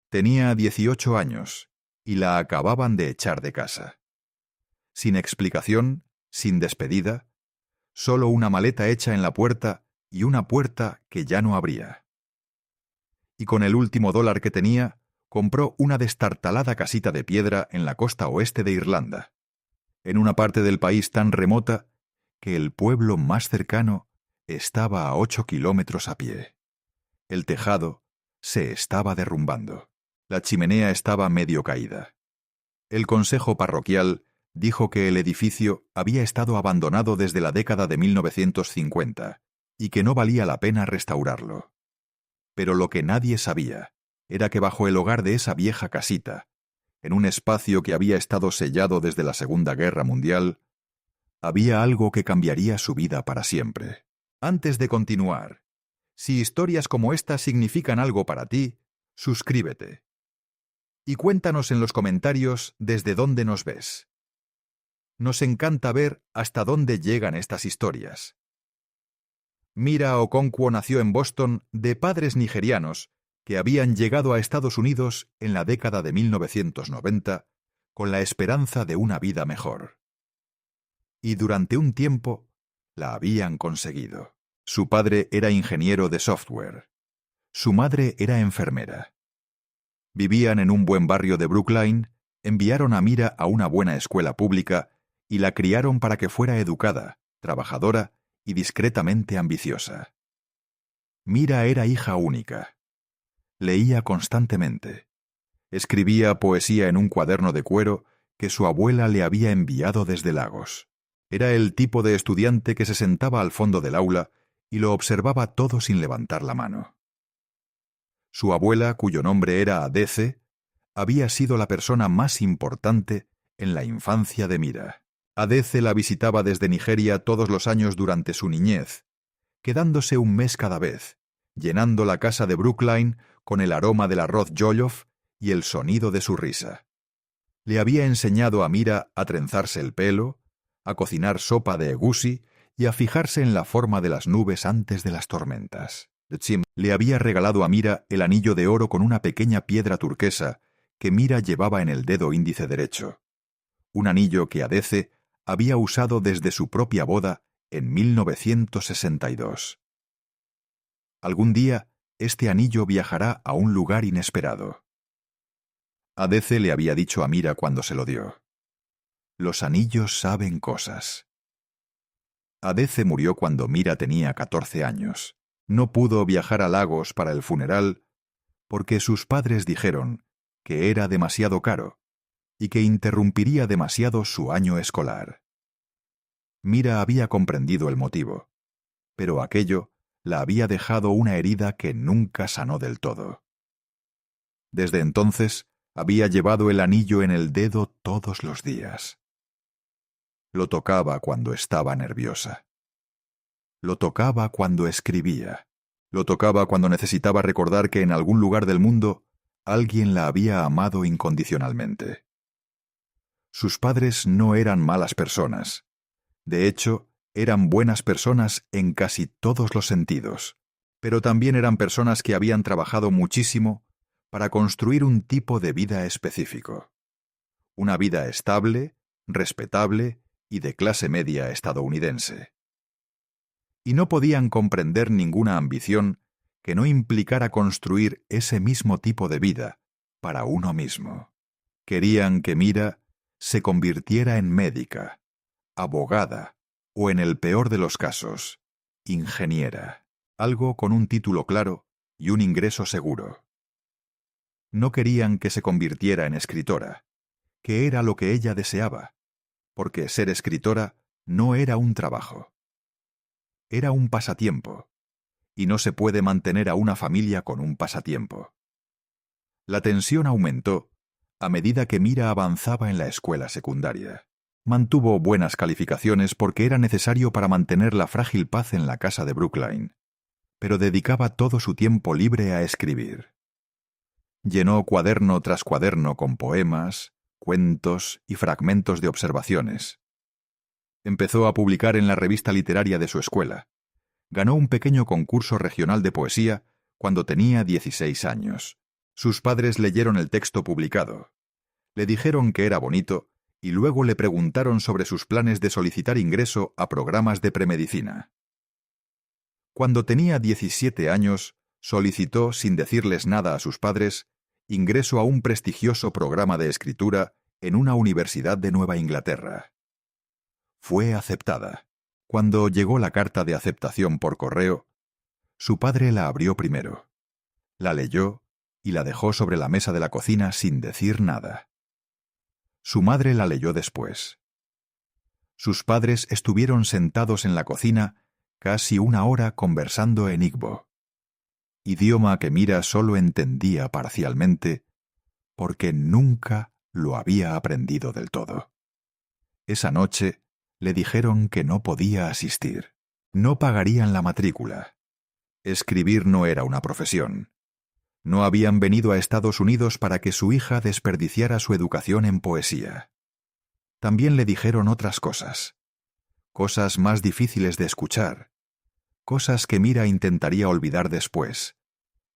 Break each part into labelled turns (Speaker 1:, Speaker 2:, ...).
Speaker 1: Tenía 18 años y la acababan de echar de casa. Sin explicación, sin despedida, solo una maleta hecha en la puerta y una puerta que ya no abría. Y con el último dólar que tenía, compró una destartalada casita de piedra en la costa oeste de Irlanda, en una parte del país tan remota que el pueblo más cercano estaba a 8 kilómetros a pie. El tejado se estaba derrumbando. La chimenea estaba medio caída. El consejo parroquial dijo que el edificio había estado abandonado desde la década de 1950 y que no valía la pena restaurarlo. Pero lo que nadie sabía era que bajo el hogar de esa vieja casita, en un espacio que había estado sellado desde la Segunda Guerra Mundial, había algo que cambiaría su vida para siempre. Antes de continuar, si historias como esta significan algo para ti, suscríbete. Y cuéntanos en los comentarios desde dónde nos ves. Nos encanta ver hasta dónde llegan estas historias. Mira Okonkwo nació en Boston de padres nigerianos que habían llegado a Estados Unidos en la década de 1990 con la esperanza de una vida mejor. Y durante un tiempo la habían conseguido. Su padre era ingeniero de software. Su madre era enfermera. Vivían en un buen barrio de Brookline, enviaron a Mira a una buena escuela pública y la criaron para que fuera educada, trabajadora y discretamente ambiciosa. Mira era hija única. Leía constantemente. Escribía poesía en un cuaderno de cuero que su abuela le había enviado desde Lagos. Era el tipo de estudiante que se sentaba al fondo del aula y lo observaba todo sin levantar la mano. Su abuela, cuyo nombre era Adece, había sido la persona más importante en la infancia de Mira. Adece la visitaba desde Nigeria todos los años durante su niñez, quedándose un mes cada vez, llenando la casa de Brookline con el aroma del arroz jollof y el sonido de su risa. Le había enseñado a Mira a trenzarse el pelo, a cocinar sopa de egusi y a fijarse en la forma de las nubes antes de las tormentas. Le había regalado a Mira el anillo de oro con una pequeña piedra turquesa que Mira llevaba en el dedo índice derecho. Un anillo que Adece había usado desde su propia boda en 1962. Algún día, este anillo viajará a un lugar inesperado. Adece le había dicho a Mira cuando se lo dio: «Los anillos saben cosas». Adece murió cuando Mira tenía 14 años. No pudo viajar a Lagos para el funeral porque sus padres dijeron que era demasiado caro y que interrumpiría demasiado su año escolar. Mira había comprendido el motivo, pero aquello la había dejado una herida que nunca sanó del todo. Desde entonces había llevado el anillo en el dedo todos los días. Lo tocaba cuando estaba nerviosa. Lo tocaba cuando escribía. Lo tocaba cuando necesitaba recordar que en algún lugar del mundo alguien la había amado incondicionalmente. Sus padres no eran malas personas. De hecho, eran buenas personas en casi todos los sentidos, pero también eran personas que habían trabajado muchísimo para construir un tipo de vida específico. Una vida estable, respetable y de clase media estadounidense. Y no podían comprender ninguna ambición que no implicara construir ese mismo tipo de vida para uno mismo. Querían que Mira se convirtiera en médica, abogada o, en el peor de los casos, ingeniera, algo con un título claro y un ingreso seguro. No querían que se convirtiera en escritora, que era lo que ella deseaba, porque ser escritora no era un trabajo. Era un pasatiempo, y no se puede mantener a una familia con un pasatiempo. La tensión aumentó a medida que Mira avanzaba en la escuela secundaria. Mantuvo buenas calificaciones porque era necesario para mantener la frágil paz en la casa de Brookline, pero dedicaba todo su tiempo libre a escribir. Llenó cuaderno tras cuaderno con poemas, cuentos y fragmentos de observaciones. Empezó a publicar en la revista literaria de su escuela. Ganó un pequeño concurso regional de poesía cuando tenía 16 años. Sus padres leyeron el texto publicado. Le dijeron que era bonito y luego le preguntaron sobre sus planes de solicitar ingreso a programas de premedicina. Cuando tenía 17 años, solicitó, sin decirles nada a sus padres, ingreso a un prestigioso programa de escritura en una universidad de Nueva Inglaterra. Fue aceptada. Cuando llegó la carta de aceptación por correo, su padre la abrió primero, la leyó y la dejó sobre la mesa de la cocina sin decir nada. Su madre la leyó después. Sus padres estuvieron sentados en la cocina casi una hora conversando en igbo, idioma que Mira solo entendía parcialmente porque nunca lo había aprendido del todo. Esa noche le dijeron que no podía asistir. No pagarían la matrícula. Escribir no era una profesión. No habían venido a Estados Unidos para que su hija desperdiciara su educación en poesía. También le dijeron otras cosas. Cosas más difíciles de escuchar. Cosas que Mira intentaría olvidar después.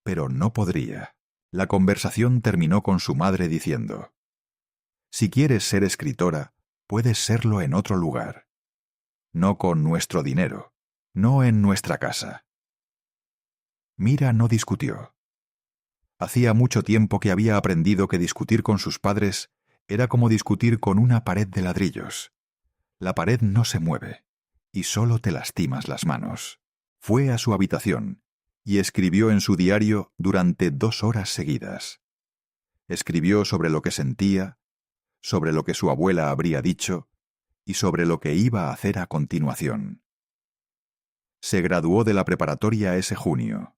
Speaker 1: Pero no podría. La conversación terminó con su madre diciendo: «Si quieres ser escritora, puedes serlo en otro lugar. No con nuestro dinero, no en nuestra casa». Mira no discutió. Hacía mucho tiempo que había aprendido que discutir con sus padres era como discutir con una pared de ladrillos. La pared no se mueve, y solo te lastimas las manos. Fue a su habitación y escribió en su diario durante 2 horas seguidas. Escribió sobre lo que sentía, sobre lo que su abuela habría dicho y sobre lo que iba a hacer a continuación. Se graduó de la preparatoria ese junio.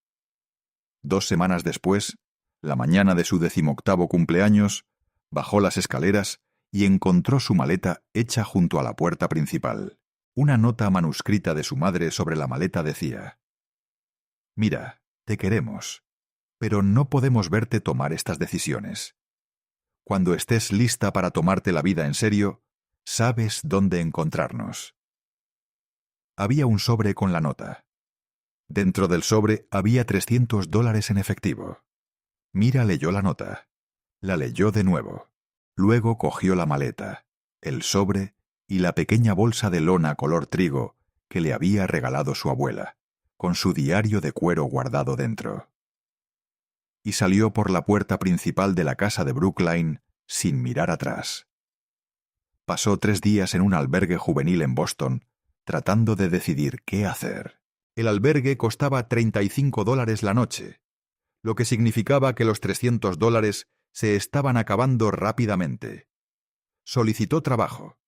Speaker 1: 2 semanas después, la mañana de su 18º cumpleaños, bajó las escaleras y encontró su maleta hecha junto a la puerta principal. Una nota manuscrita de su madre sobre la maleta decía: «Mira, te queremos, pero no podemos verte tomar estas decisiones. Cuando estés lista para tomarte la vida en serio, sabes dónde encontrarnos». Había un sobre con la nota. Dentro del sobre había $300 en efectivo. Mira leyó la nota. La leyó de nuevo. Luego cogió la maleta, el sobre y la pequeña bolsa de lona color trigo que le había regalado su abuela, con su diario de cuero guardado dentro. Y salió por la puerta principal de la casa de Brookline sin mirar atrás. Pasó 3 días en un albergue juvenil en Boston, tratando de decidir qué hacer. El albergue costaba $35 la noche, lo que significaba que los $300 se estaban acabando rápidamente. Solicitó trabajo.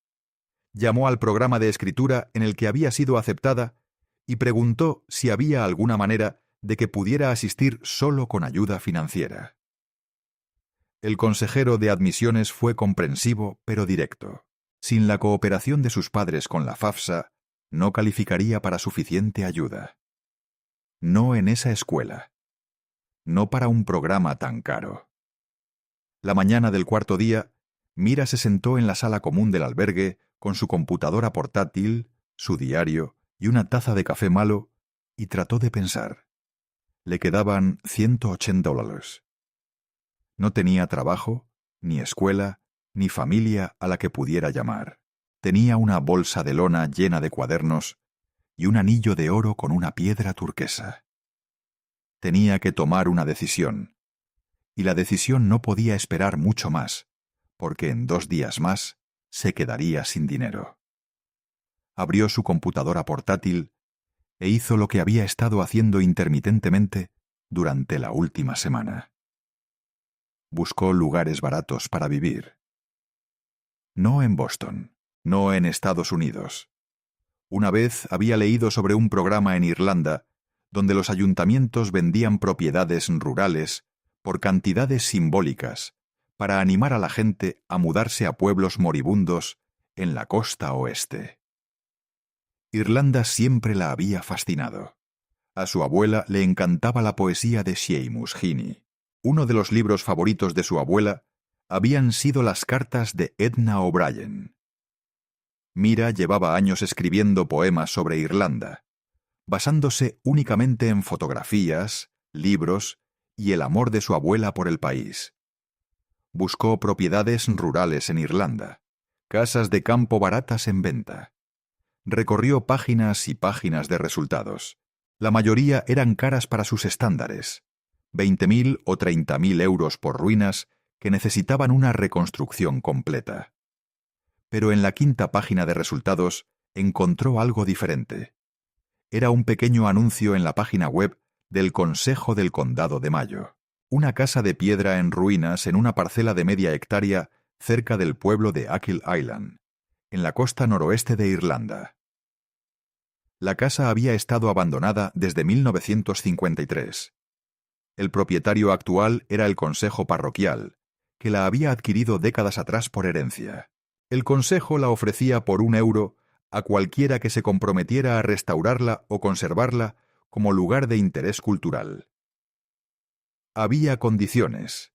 Speaker 1: Llamó al programa de escritura en el que había sido aceptada y preguntó si había alguna manera de que pudiera asistir solo con ayuda financiera. El consejero de admisiones fue comprensivo pero directo. Sin la cooperación de sus padres con la FAFSA, no calificaría para suficiente ayuda. No en esa escuela. No para un programa tan caro. La mañana del 4º día, Mira se sentó en la sala común del albergue con su computadora portátil, su diario y una taza de café malo y trató de pensar. Le quedaban $180. No tenía trabajo, ni escuela, ni familia a la que pudiera llamar. Tenía una bolsa de lona llena de cuadernos y un anillo de oro con una piedra turquesa. Tenía que tomar una decisión, y la decisión no podía esperar mucho más, porque en 2 días más se quedaría sin dinero. Abrió su computadora portátil e hizo lo que había estado haciendo intermitentemente durante la última semana. Buscó lugares baratos para vivir. No en Boston, no en Estados Unidos. Una vez había leído sobre un programa en Irlanda donde los ayuntamientos vendían propiedades rurales por cantidades simbólicas para animar a la gente a mudarse a pueblos moribundos en la costa oeste. Irlanda siempre la había fascinado. A su abuela le encantaba la poesía de Seamus Heaney. Uno de los libros favoritos de su abuela habían sido las cartas de Edna O'Brien. Mira llevaba años escribiendo poemas sobre Irlanda, basándose únicamente en fotografías, libros y el amor de su abuela por el país. Buscó propiedades rurales en Irlanda, casas de campo baratas en venta. Recorrió páginas y páginas de resultados. La mayoría eran caras para sus estándares, 20.000 o 30.000 euros por ruinas que necesitaban una reconstrucción completa. Pero en la quinta página de resultados encontró algo diferente. Era un pequeño anuncio en la página web del Consejo del Condado de Mayo. Una casa de piedra en ruinas en una parcela de media hectárea cerca del pueblo de Achill Island, en la costa noroeste de Irlanda. La casa había estado abandonada desde 1953. El propietario actual era el consejo parroquial, que la había adquirido décadas atrás por herencia. El consejo la ofrecía por €1 a cualquiera que se comprometiera a restaurarla o conservarla como lugar de interés cultural. Había condiciones.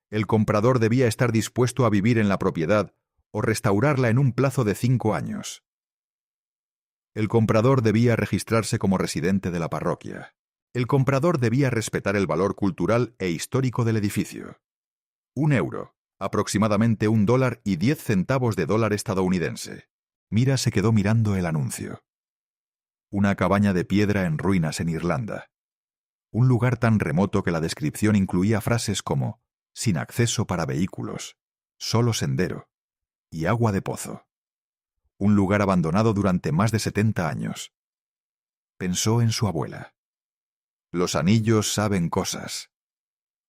Speaker 1: El comprador debía estar dispuesto a vivir en la propiedad o restaurarla en un plazo de 5 años. El comprador debía registrarse como residente de la parroquia. El comprador debía respetar el valor cultural e histórico del edificio. €1, aproximadamente $1.10 estadounidense. Mira se quedó mirando el anuncio. Una cabaña de piedra en ruinas en Irlanda. Un lugar tan remoto que la descripción incluía frases como sin acceso para vehículos, solo sendero y agua de pozo. Un lugar abandonado durante más de 70 años. Pensó en su abuela. Los anillos saben cosas.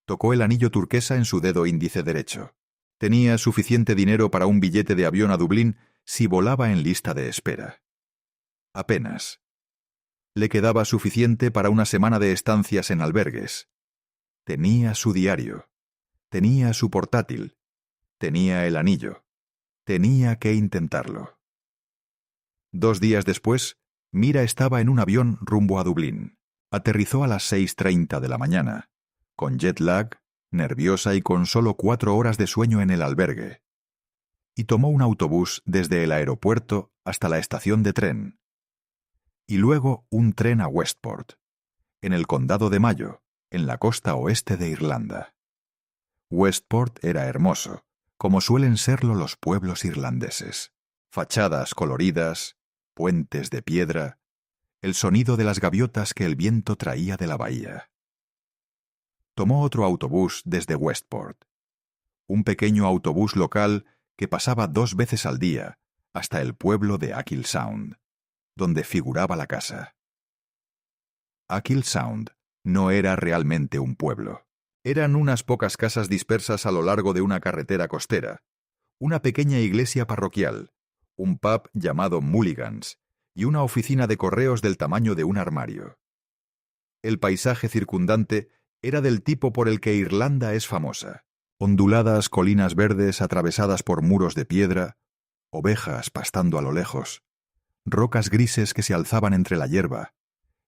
Speaker 1: Tocó el anillo turquesa en su dedo índice derecho. Tenía suficiente dinero para un billete de avión a Dublín si volaba en lista de espera. Apenas. Le quedaba suficiente para una semana de estancias en albergues. Tenía su diario. Tenía su portátil. Tenía el anillo. Tenía que intentarlo. 2 días después, Mira estaba en un avión rumbo a Dublín. Aterrizó a las 6:30 de la mañana, con jet lag, nerviosa y con solo 4 horas de sueño en el albergue. Y tomó un autobús desde el aeropuerto hasta la estación de tren. Y luego un tren a Westport, en el condado de Mayo, en la costa oeste de Irlanda. Westport era hermoso, como suelen serlo los pueblos irlandeses. Fachadas coloridas, puentes de piedra, el sonido de las gaviotas que el viento traía de la bahía. Tomó otro autobús desde Westport, un pequeño autobús local que pasaba 2 veces al día hasta el pueblo de Achill Sound, donde figuraba la casa. Achill Sound no era realmente un pueblo. Eran unas pocas casas dispersas a lo largo de una carretera costera, una pequeña iglesia parroquial, un pub llamado Mulligan's y una oficina de correos del tamaño de un armario. El paisaje circundante era del tipo por el que Irlanda es famosa: onduladas colinas verdes atravesadas por muros de piedra, ovejas pastando a lo lejos, rocas grises que se alzaban entre la hierba,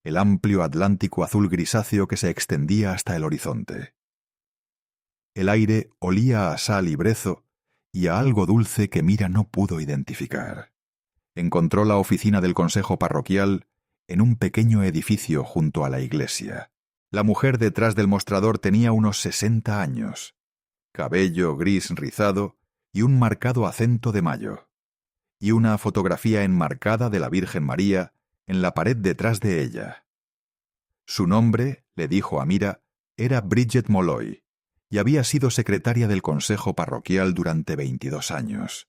Speaker 1: el amplio Atlántico azul grisáceo que se extendía hasta el horizonte. El aire olía a sal y brezo y a algo dulce que Mira no pudo identificar. Encontró la oficina del consejo parroquial en un pequeño edificio junto a la iglesia. La mujer detrás del mostrador tenía unos 60 años, cabello gris rizado y un marcado acento de Mayo, y una fotografía enmarcada de la Virgen María en la pared detrás de ella. Su nombre, le dijo a Mira, era Bridget Molloy, y había sido secretaria del consejo parroquial durante 22 años.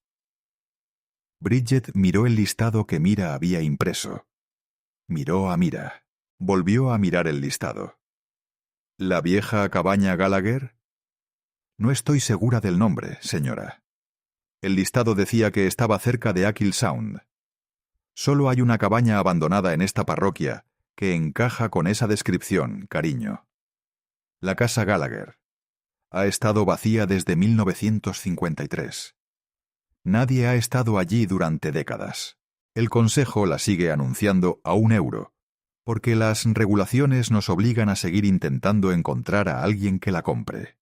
Speaker 1: Bridget miró el listado que Mira había impreso. Miró a Mira. Volvió a mirar el listado. ¿La vieja cabaña Gallagher? No estoy segura del nombre, señora. El listado decía que estaba cerca de Achill Sound. Solo hay una cabaña abandonada en esta parroquia que encaja con esa descripción, cariño. La casa Gallagher. Ha estado vacía desde 1953. Nadie ha estado allí durante décadas. El consejo la sigue anunciando a €1, porque las regulaciones nos obligan a seguir intentando encontrar a alguien que la compre.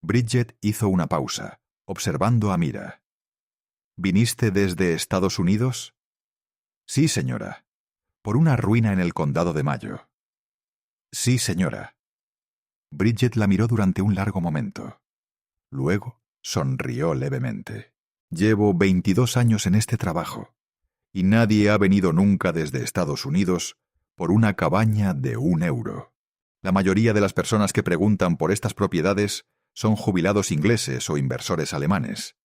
Speaker 1: Bridget hizo una pausa, observando a Mira. ¿Viniste desde Estados Unidos? Sí, señora. Por una ruina en el condado de Mayo. Sí, señora. Bridget la miró durante un largo momento. Luego sonrió levemente. Llevo 22 años en este trabajo, y nadie ha venido nunca desde Estados Unidos por una cabaña de €1. La mayoría de las personas que preguntan por estas propiedades son jubilados ingleses o inversores alemanes.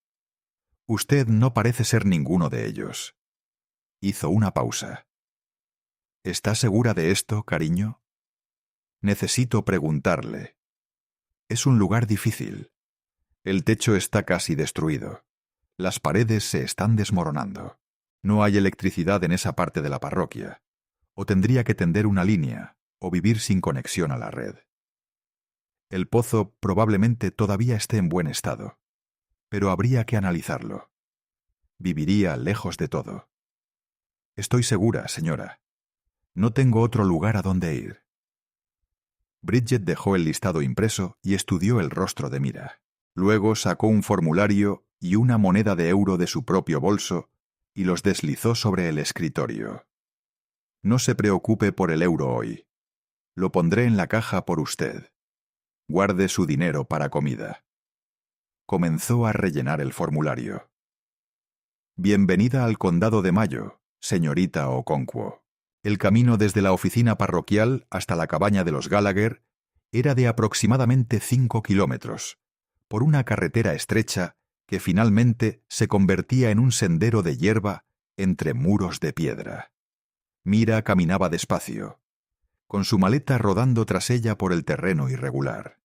Speaker 1: Usted no parece ser ninguno de ellos. Hizo una pausa. ¿Está segura de esto, cariño? Necesito preguntarle. Es un lugar difícil. El techo está casi destruido. Las paredes se están desmoronando. No hay electricidad en esa parte de la parroquia. O tendría que tender una línea, o vivir sin conexión a la red. El pozo probablemente todavía esté en buen estado, pero habría que analizarlo. Viviría lejos de todo. Estoy segura, señora. No tengo otro lugar a donde ir. Bridget dejó el listado impreso y estudió el rostro de Mira. Luego sacó un formulario y una moneda de euro de su propio bolso y los deslizó sobre el escritorio. No se preocupe por el euro hoy. Lo pondré en la caja por usted. Guarde su dinero para comida. Comenzó a rellenar el formulario. Bienvenida al Condado de Mayo, señorita Okonkwo. El camino desde la oficina parroquial hasta la cabaña de los Gallagher era de aproximadamente 5 kilómetros, por una carretera estrecha que finalmente se convertía en un sendero de hierba entre muros de piedra. Mira caminaba despacio, con su maleta rodando tras ella por el terreno irregular.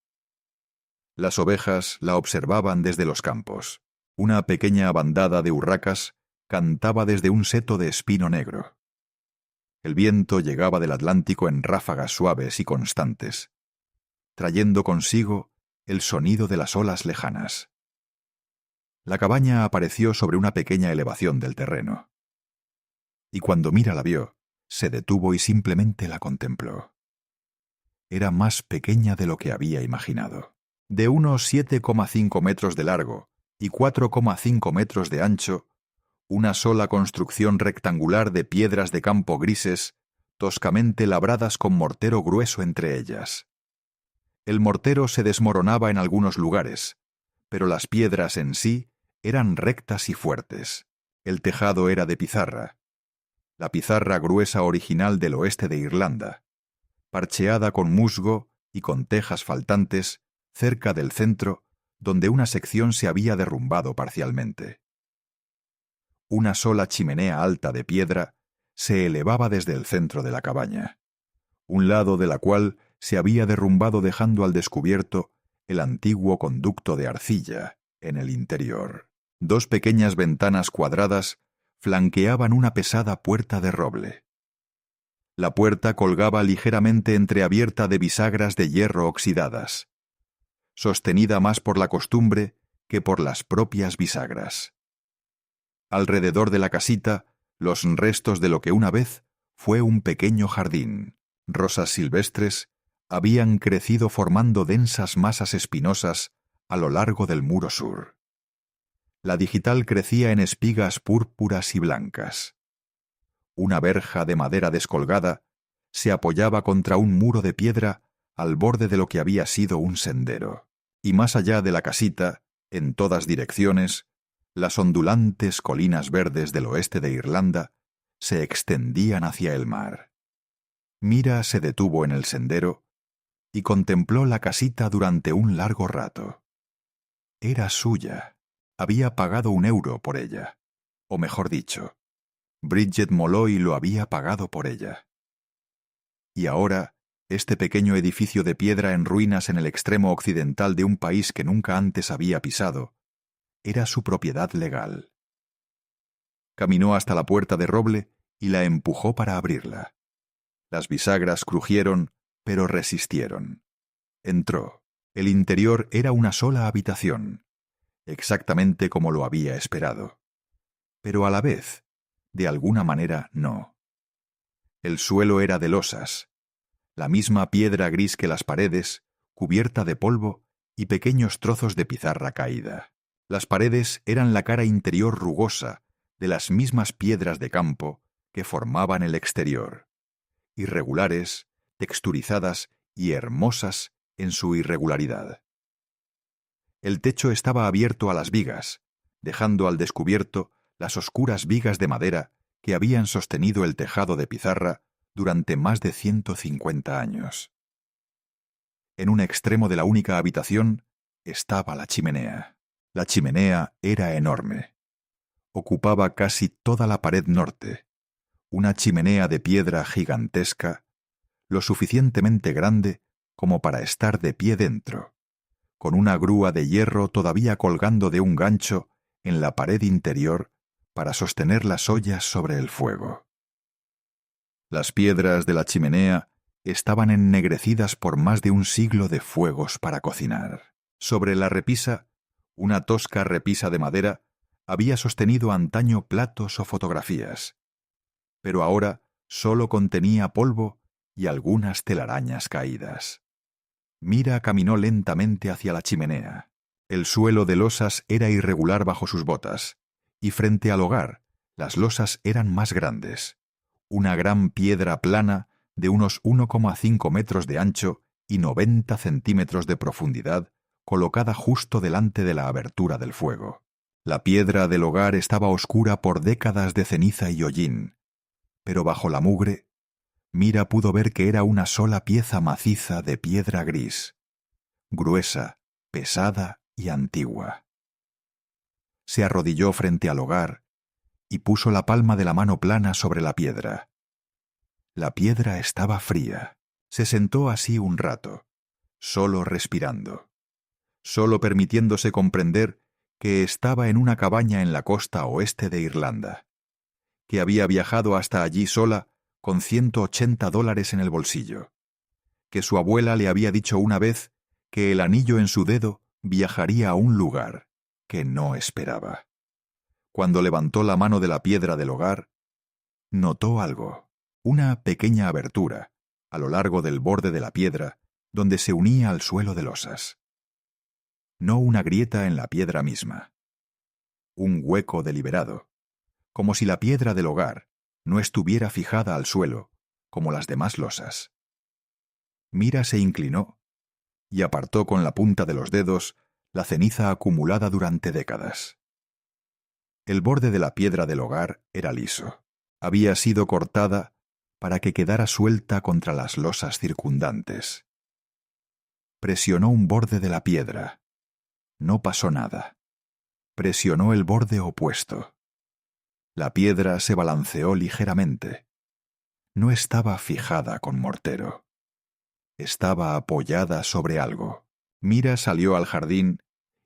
Speaker 1: Las ovejas la observaban desde los campos. Una pequeña bandada de urracas cantaba desde un seto de espino negro. El viento llegaba del Atlántico en ráfagas suaves y constantes, trayendo consigo el sonido de las olas lejanas. La cabaña apareció sobre una pequeña elevación del terreno. Y cuando Mira la vio, se detuvo y simplemente la contempló. Era más pequeña de lo que había imaginado. De unos 7,5 metros de largo y 4,5 metros de ancho, una sola construcción rectangular de piedras de campo grises, toscamente labradas con mortero grueso entre ellas. El mortero se desmoronaba en algunos lugares, pero las piedras en sí eran rectas y fuertes. El tejado era de pizarra, la pizarra gruesa original del oeste de Irlanda, parcheada con musgo y con tejas faltantes cerca del centro, donde una sección se había derrumbado parcialmente. Una sola chimenea alta de piedra se elevaba desde el centro de la cabaña, un lado de la cual se había derrumbado dejando al descubierto el antiguo conducto de arcilla en el interior. Dos pequeñas ventanas cuadradas flanqueaban una pesada puerta de roble. La puerta colgaba ligeramente entreabierta de bisagras de hierro oxidadas, sostenida más por la costumbre que por las propias bisagras. Alrededor de la casita, los restos de lo que una vez fue un pequeño jardín. Rosas silvestres habían crecido formando densas masas espinosas a lo largo del muro sur. La digital crecía en espigas púrpuras y blancas. Una verja de madera descolgada se apoyaba contra un muro de piedra al borde de lo que había sido un sendero. Y más allá de la casita, en todas direcciones, las ondulantes colinas verdes del oeste de Irlanda se extendían hacia el mar. Mira se detuvo en el sendero y contempló la casita durante un largo rato. Era suya. Había pagado €1 por ella. O mejor dicho, Bridget Molloy lo había pagado por ella. Y ahora, este pequeño edificio de piedra en ruinas en el extremo occidental de un país que nunca antes había pisado, era su propiedad legal. Caminó hasta la puerta de roble y la empujó para abrirla. Las bisagras crujieron, pero resistieron. Entró. El interior era una sola habitación, exactamente como lo había esperado. Pero a la vez, de alguna manera, no. El suelo era de losas, la misma piedra gris que las paredes, cubierta de polvo y pequeños trozos de pizarra caída. Las paredes eran la cara interior rugosa de las mismas piedras de campo que formaban el exterior, irregulares, texturizadas y hermosas en su irregularidad. El techo estaba abierto a las vigas, dejando al descubierto las oscuras vigas de madera que habían sostenido el tejado de pizarra durante más de 150 años. En un extremo de la única habitación estaba la chimenea. La chimenea era enorme. Ocupaba casi toda la pared norte, una chimenea de piedra gigantesca, lo suficientemente grande como para estar de pie dentro, con una grúa de hierro todavía colgando de un gancho en la pared interior para sostener las ollas sobre el fuego. Las piedras de la chimenea estaban ennegrecidas por más de un siglo de fuegos para cocinar. Sobre la repisa, una tosca repisa de madera, había sostenido antaño platos o fotografías, pero ahora solo contenía polvo y algunas telarañas caídas. Mira caminó lentamente hacia la chimenea. El suelo de losas era irregular bajo sus botas, y frente al hogar, las losas eran más grandes. Una gran piedra plana de unos 1,5 metros de ancho y 90 centímetros de profundidad, colocada justo delante de la abertura del fuego. La piedra del hogar estaba oscura por décadas de ceniza y hollín, pero bajo la mugre, Mira pudo ver que era una sola pieza maciza de piedra gris, gruesa, pesada y antigua. Se arrodilló frente al hogar y puso la palma de la mano plana sobre la piedra. La piedra estaba fría. Se sentó así un rato, solo respirando, solo permitiéndose comprender que estaba en una cabaña en la costa oeste de Irlanda, que había viajado hasta allí sola con $180 en el bolsillo, que su abuela le había dicho una vez que el anillo en su dedo viajaría a un lugar que no esperaba. Cuando levantó la mano de la piedra del hogar, notó algo, una pequeña abertura, a lo largo del borde de la piedra, donde se unía al suelo de losas. No una grieta en la piedra misma. Un hueco deliberado, como si la piedra del hogar no estuviera fijada al suelo, como las demás losas. Mira se inclinó y apartó con la punta de los dedos la ceniza acumulada durante décadas. El borde de la piedra del hogar era liso. Había sido cortada para que quedara suelta contra las losas circundantes. Presionó un borde de la piedra. No pasó nada. Presionó el borde opuesto. La piedra se balanceó ligeramente. No estaba fijada con mortero. Estaba apoyada sobre algo. Mira salió al jardín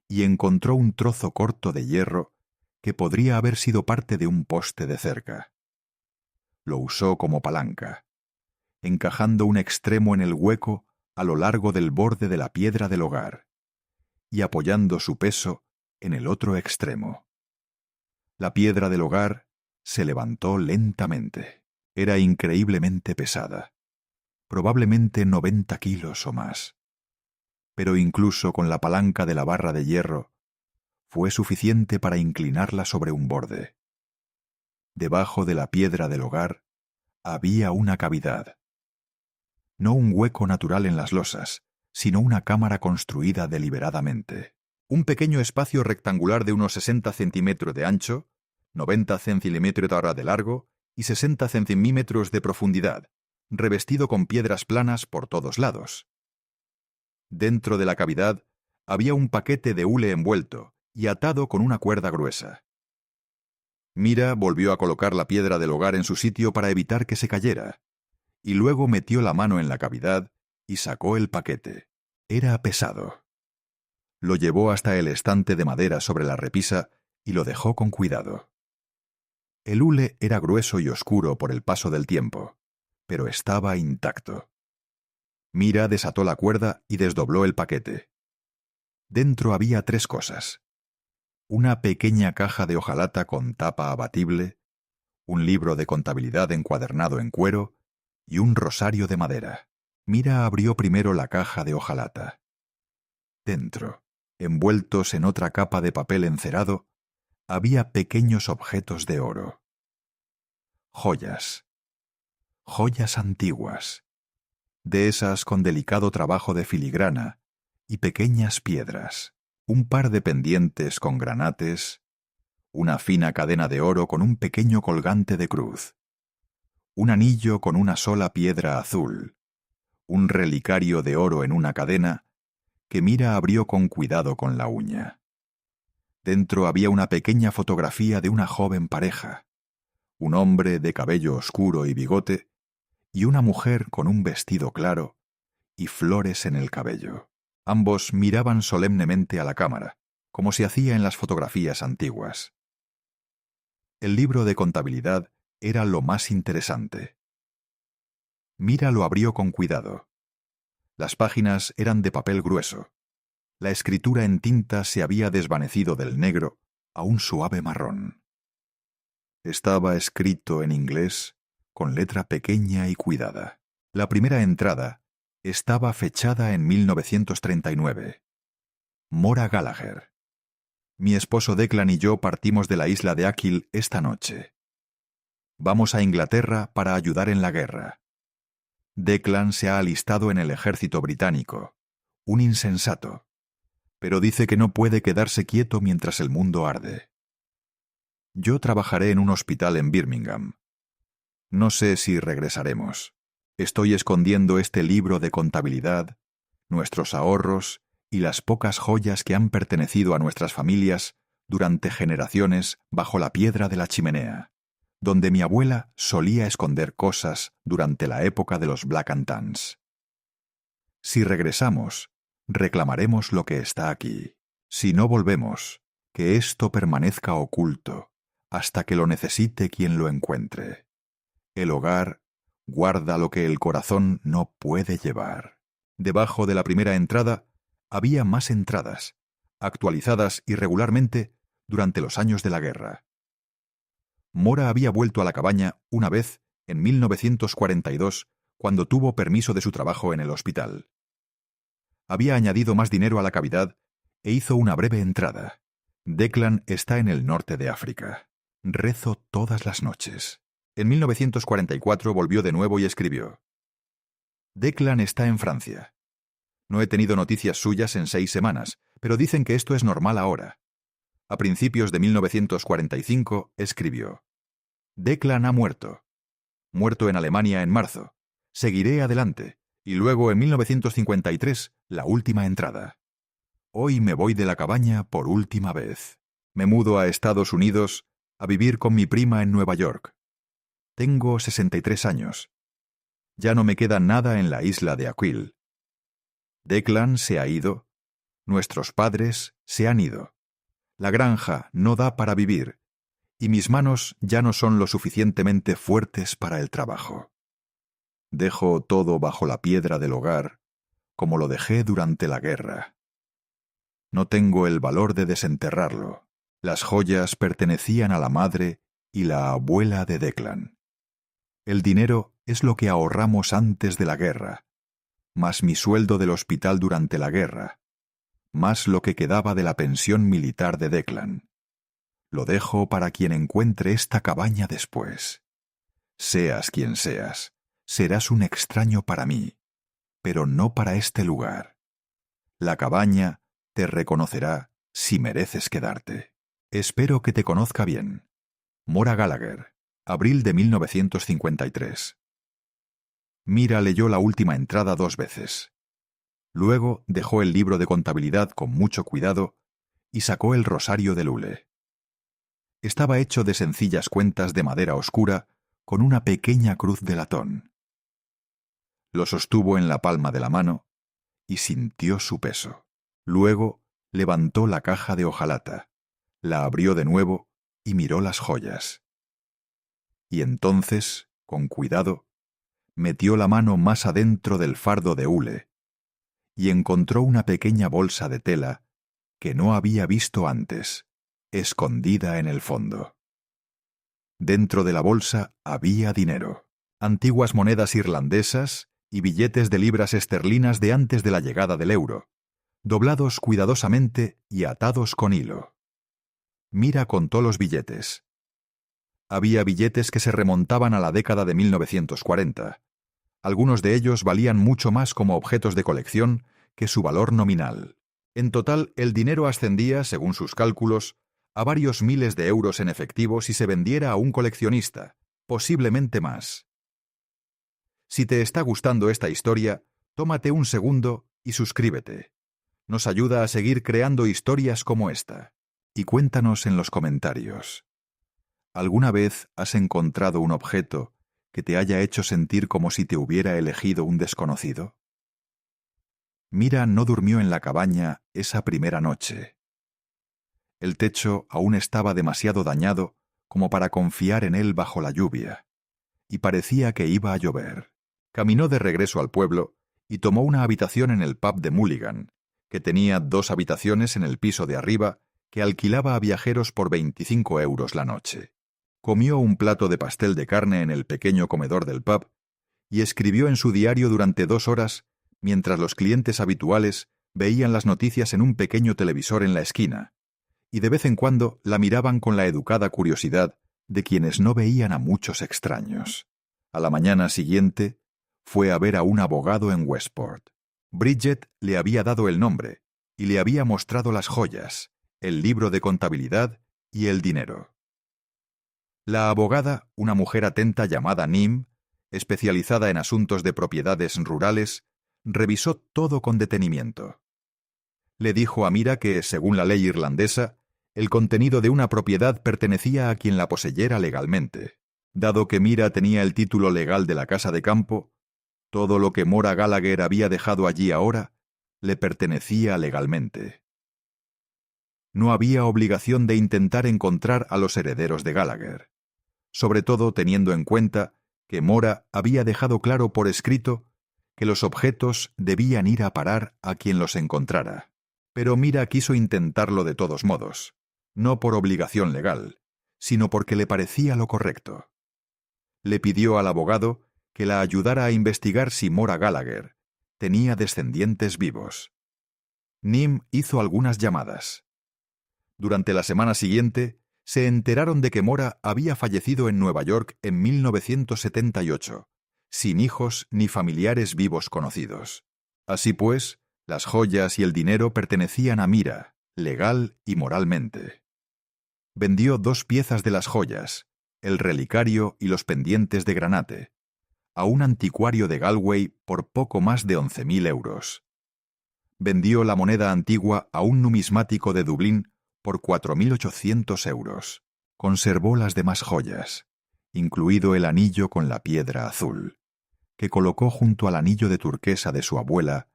Speaker 1: y encontró un trozo corto de hierro que podría haber sido parte de un poste de cerca. Lo usó como palanca, encajando un extremo en el hueco a lo largo del borde de la piedra del hogar y apoyando su peso en el otro extremo. La piedra del hogar se levantó lentamente. Era increíblemente pesada, probablemente 90 kilos o más. Pero incluso con la palanca de la barra de hierro, fue suficiente para inclinarla sobre un borde. Debajo de la piedra del hogar había una cavidad. No un hueco natural en las losas, sino una cámara construida deliberadamente. Un pequeño espacio rectangular de unos 60 centímetros de ancho, 90 centímetros de largo y 60 centímetros de profundidad, revestido con piedras planas por todos lados. Dentro de la cavidad había un paquete de hule envuelto y atado con una cuerda gruesa. Mira volvió a colocar la piedra del hogar en su sitio para evitar que se cayera, y luego metió la mano en la cavidad y sacó el paquete. Era pesado. Lo llevó hasta el estante de madera sobre la repisa y lo dejó con cuidado. El hule era grueso y oscuro por el paso del tiempo, pero estaba intacto. Mira desató la cuerda y desdobló el paquete. Dentro había 3 cosas. Una pequeña caja de hojalata con tapa abatible, un libro de contabilidad encuadernado en cuero y un rosario de madera. Mira abrió primero la caja de hojalata. Dentro, envueltos en otra capa de papel encerado, había pequeños objetos de oro. Joyas. Joyas antiguas. de esas con delicado trabajo de filigrana y pequeñas piedras, un par de pendientes con granates, una fina cadena de oro con un pequeño colgante de cruz, un anillo con una sola piedra azul, un relicario de oro en una cadena que Mira abrió con cuidado con la uña. Dentro había una pequeña fotografía de una joven pareja, un hombre de cabello oscuro y bigote, y una mujer con un vestido claro y flores en el cabello. Ambos miraban solemnemente a la cámara, como se hacía en las fotografías antiguas. El libro de contabilidad era lo más interesante. Mira lo abrió con cuidado. Las páginas eran de papel grueso. La escritura en tinta se había desvanecido del negro a un suave marrón. Estaba escrito en inglés con letra pequeña y cuidada. La primera entrada estaba fechada en 1939. Mora Gallagher. Mi esposo Declan y yo partimos de la isla de Achill esta noche. Vamos a Inglaterra para ayudar en la guerra. Declan se ha alistado en el ejército británico. Un insensato. Pero dice que no puede quedarse quieto mientras el mundo arde. Yo trabajaré en un hospital en Birmingham. No sé si regresaremos. Estoy escondiendo este libro de contabilidad, nuestros ahorros y las pocas joyas que han pertenecido a nuestras familias durante generaciones bajo la piedra de la chimenea, donde mi abuela solía esconder cosas durante la época de los Black and Tans. Si regresamos, reclamaremos lo que está aquí. Si no volvemos, que esto permanezca oculto hasta que lo necesite quien lo encuentre. El hogar guarda lo que el corazón no puede llevar. Debajo de la primera entrada había más entradas, actualizadas irregularmente durante los años de la guerra. Mora había vuelto a la cabaña una vez en 1942 cuando tuvo permiso de su trabajo en el hospital. Había añadido más dinero a la cavidad e hizo una breve entrada. Declan está en el norte de África. Rezo todas las noches. En 1944 volvió de nuevo y escribió: Declan está en Francia. No he tenido noticias suyas en 6 semanas, pero dicen que esto es normal ahora. A principios de 1945 escribió: Declan ha muerto. Muerto en Alemania en marzo. Seguiré adelante. Y luego en 1953, la última entrada. Hoy me voy de la cabaña por última vez. Me mudo a Estados Unidos a vivir con mi prima en Nueva York. Tengo 63 años. Ya no me queda nada en la isla de Achill. Declan se ha ido. Nuestros padres se han ido. La granja no da para vivir. Y mis manos ya no son lo suficientemente fuertes para el trabajo. Dejo todo bajo la piedra del hogar, como lo dejé durante la guerra. No tengo el valor de desenterrarlo. Las joyas pertenecían a la madre y la abuela de Declan. El dinero es lo que ahorramos antes de la guerra, más mi sueldo del hospital durante la guerra, más lo que quedaba de la pensión militar de Declan. Lo dejo para quien encuentre esta cabaña después. Seas quien seas, serás un extraño para mí, pero no para este lugar. La cabaña te reconocerá si mereces quedarte. Espero que te conozca bien. Mora Gallagher. Abril de 1953. Mira leyó la última entrada 2 veces. Luego dejó el libro de contabilidad con mucho cuidado y sacó el rosario del hule. Estaba hecho de sencillas cuentas de madera oscura con una pequeña cruz de latón. Lo sostuvo en la palma de la mano y sintió su peso. Luego levantó la caja de hojalata, la abrió de nuevo y miró las joyas. Y entonces, con cuidado, metió la mano más adentro del fardo de hule y encontró una pequeña bolsa de tela que no había visto antes, escondida en el fondo. Dentro de la bolsa había dinero, antiguas monedas irlandesas y billetes de libras esterlinas de antes de la llegada del euro, doblados cuidadosamente y atados con hilo. Mira contó los billetes. Había billetes que se remontaban a la década de 1940, Algunos de ellos valían mucho más como objetos de colección que su valor nominal. En total, el dinero ascendía, según sus cálculos, a varios miles de euros en efectivo si se vendiera a un coleccionista, posiblemente más. Si te está gustando esta historia, tómate un segundo y suscríbete. Nos ayuda a seguir creando historias como esta. Y cuéntanos en los comentarios. ¿Alguna vez has encontrado un objeto que te haya hecho sentir como si te hubiera elegido un desconocido? Mira no durmió en la cabaña esa primera noche. El techo aún estaba demasiado dañado como para confiar en él bajo la lluvia, y parecía que iba a llover. Caminó de regreso al pueblo y tomó una habitación en el pub de Mulligan, que tenía 2 habitaciones en el piso de arriba que alquilaba a viajeros por 25 euros la noche. Comió un plato de pastel de carne en el pequeño comedor del pub y escribió en su diario durante 2 horas mientras los clientes habituales veían las noticias en un pequeño televisor en la esquina, y de vez en cuando la miraban con la educada curiosidad de quienes no veían a muchos extraños. A la mañana siguiente, fue a ver a un abogado en Westport. Bridget le había dado el nombre y le había mostrado las joyas, el libro de contabilidad y el dinero. La abogada, una mujer atenta llamada Nim, especializada en asuntos de propiedades rurales, revisó todo con detenimiento. Le dijo a Mira que, según la ley irlandesa, el contenido de una propiedad pertenecía a quien la poseyera legalmente. Dado que Mira tenía el título legal de la casa de campo, todo lo que Mora Gallagher había dejado allí ahora le pertenecía legalmente. No había obligación de intentar encontrar a los herederos de Gallagher, sobre todo teniendo en cuenta que Mora había dejado claro por escrito que los objetos debían ir a parar a quien los encontrara. Pero Mira quiso intentarlo de todos modos, no por obligación legal, sino porque le parecía lo correcto. Le pidió al abogado que la ayudara a investigar si Mora Gallagher tenía descendientes vivos. Nim hizo algunas llamadas. Durante la semana siguiente, se enteraron de que Mora había fallecido en Nueva York en 1978, sin hijos ni familiares vivos conocidos. Así pues, las joyas y el dinero pertenecían a Mira, legal y moralmente. Vendió 2 piezas de las joyas, el relicario y los pendientes de granate, a un anticuario de Galway por poco más de 11.000 euros. Vendió la moneda antigua a un numismático de Dublín por 4.800 euros. Conservó las demás joyas, incluido el anillo con la piedra azul, que colocó junto al anillo de turquesa de su abuela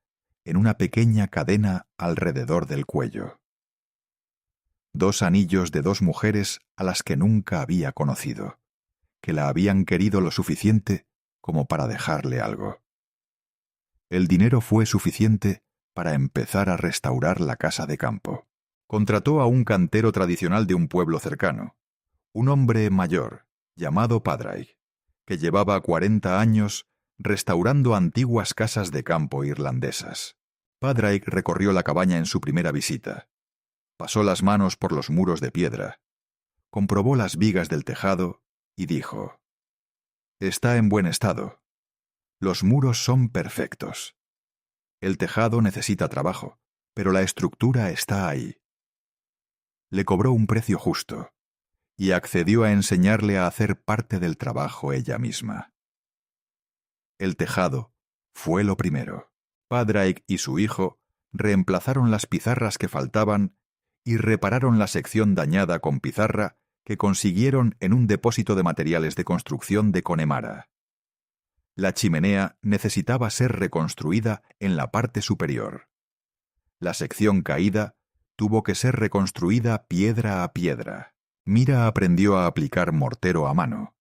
Speaker 1: en una pequeña cadena alrededor del cuello. 2 anillos de 2 mujeres a las que nunca había conocido, que la habían querido lo suficiente como para dejarle algo. El dinero fue suficiente para empezar a restaurar la casa de campo. Contrató a un cantero tradicional de un pueblo cercano, un hombre mayor, llamado Padraig, que llevaba 40 años restaurando antiguas casas de campo irlandesas. Padraig recorrió la cabaña en su primera visita. Pasó las manos por los muros de piedra, comprobó las vigas del tejado y dijo: «Está en buen estado. Los muros son perfectos. El tejado necesita trabajo, pero la estructura está ahí». Le cobró un precio justo y accedió a enseñarle a hacer parte del trabajo ella misma. El tejado fue lo primero. Padraig y su hijo reemplazaron las pizarras que faltaban y repararon la sección dañada con pizarra que consiguieron en un depósito de materiales de construcción de Connemara. La chimenea necesitaba ser reconstruida en la parte superior. La sección caída tuvo que ser reconstruida piedra a piedra. Mira aprendió a aplicar mortero a mano,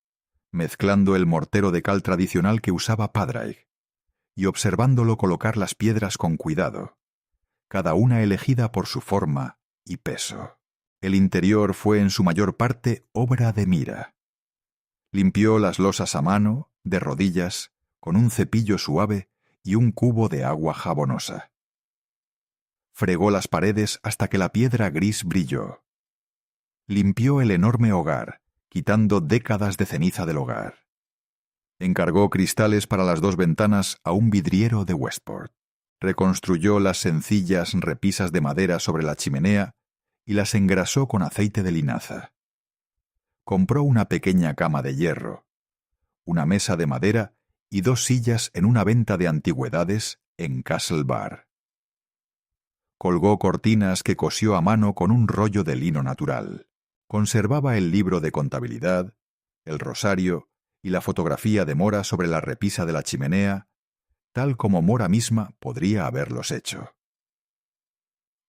Speaker 1: mezclando el mortero de cal tradicional que usaba Padraig, y observándolo colocar las piedras con cuidado, cada una elegida por su forma y peso. El interior fue en su mayor parte obra de Mira. Limpió las losas a mano, de rodillas, con un cepillo suave y un cubo de agua jabonosa. Fregó las paredes hasta que la piedra gris brilló. Limpió el enorme hogar, quitando décadas de ceniza del hogar. Encargó cristales para las 2 ventanas a un vidriero de Westport. Reconstruyó las sencillas repisas de madera sobre la chimenea y las engrasó con aceite de linaza. Compró una pequeña cama de hierro, una mesa de madera y 2 sillas en una venta de antigüedades en Castle Bar. Colgó cortinas que cosió a mano con un rollo de lino natural. Conservaba el libro de contabilidad, el rosario y la fotografía de Mora sobre la repisa de la chimenea, tal como Mora misma podría haberlos hecho.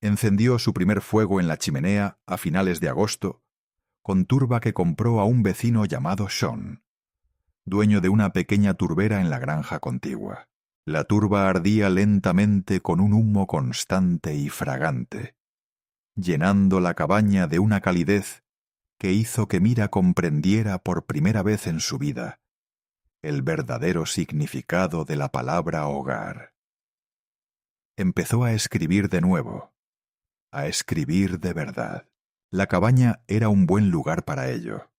Speaker 1: Encendió su primer fuego en la chimenea a finales de agosto, con turba que compró a un vecino llamado Sean, dueño de una pequeña turbera en la granja contigua. La turba ardía lentamente con un humo constante y fragante, llenando la cabaña de una calidez que hizo que Mira comprendiera por primera vez en su vida el verdadero significado de la palabra hogar. Empezó a escribir de nuevo, a escribir de verdad. La cabaña era un buen lugar para ello.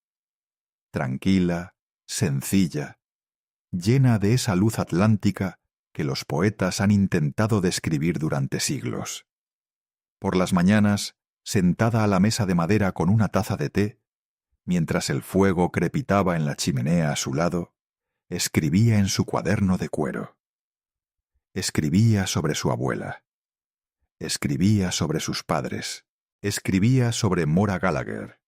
Speaker 1: Tranquila, sencilla, llena de esa luz atlántica que los poetas han intentado describir durante siglos. Por las mañanas, sentada a la mesa de madera con una taza de té, mientras el fuego crepitaba en la chimenea a su lado, escribía en su cuaderno de cuero. Escribía sobre su abuela. Escribía sobre sus padres. Escribía sobre Mora Gallagher,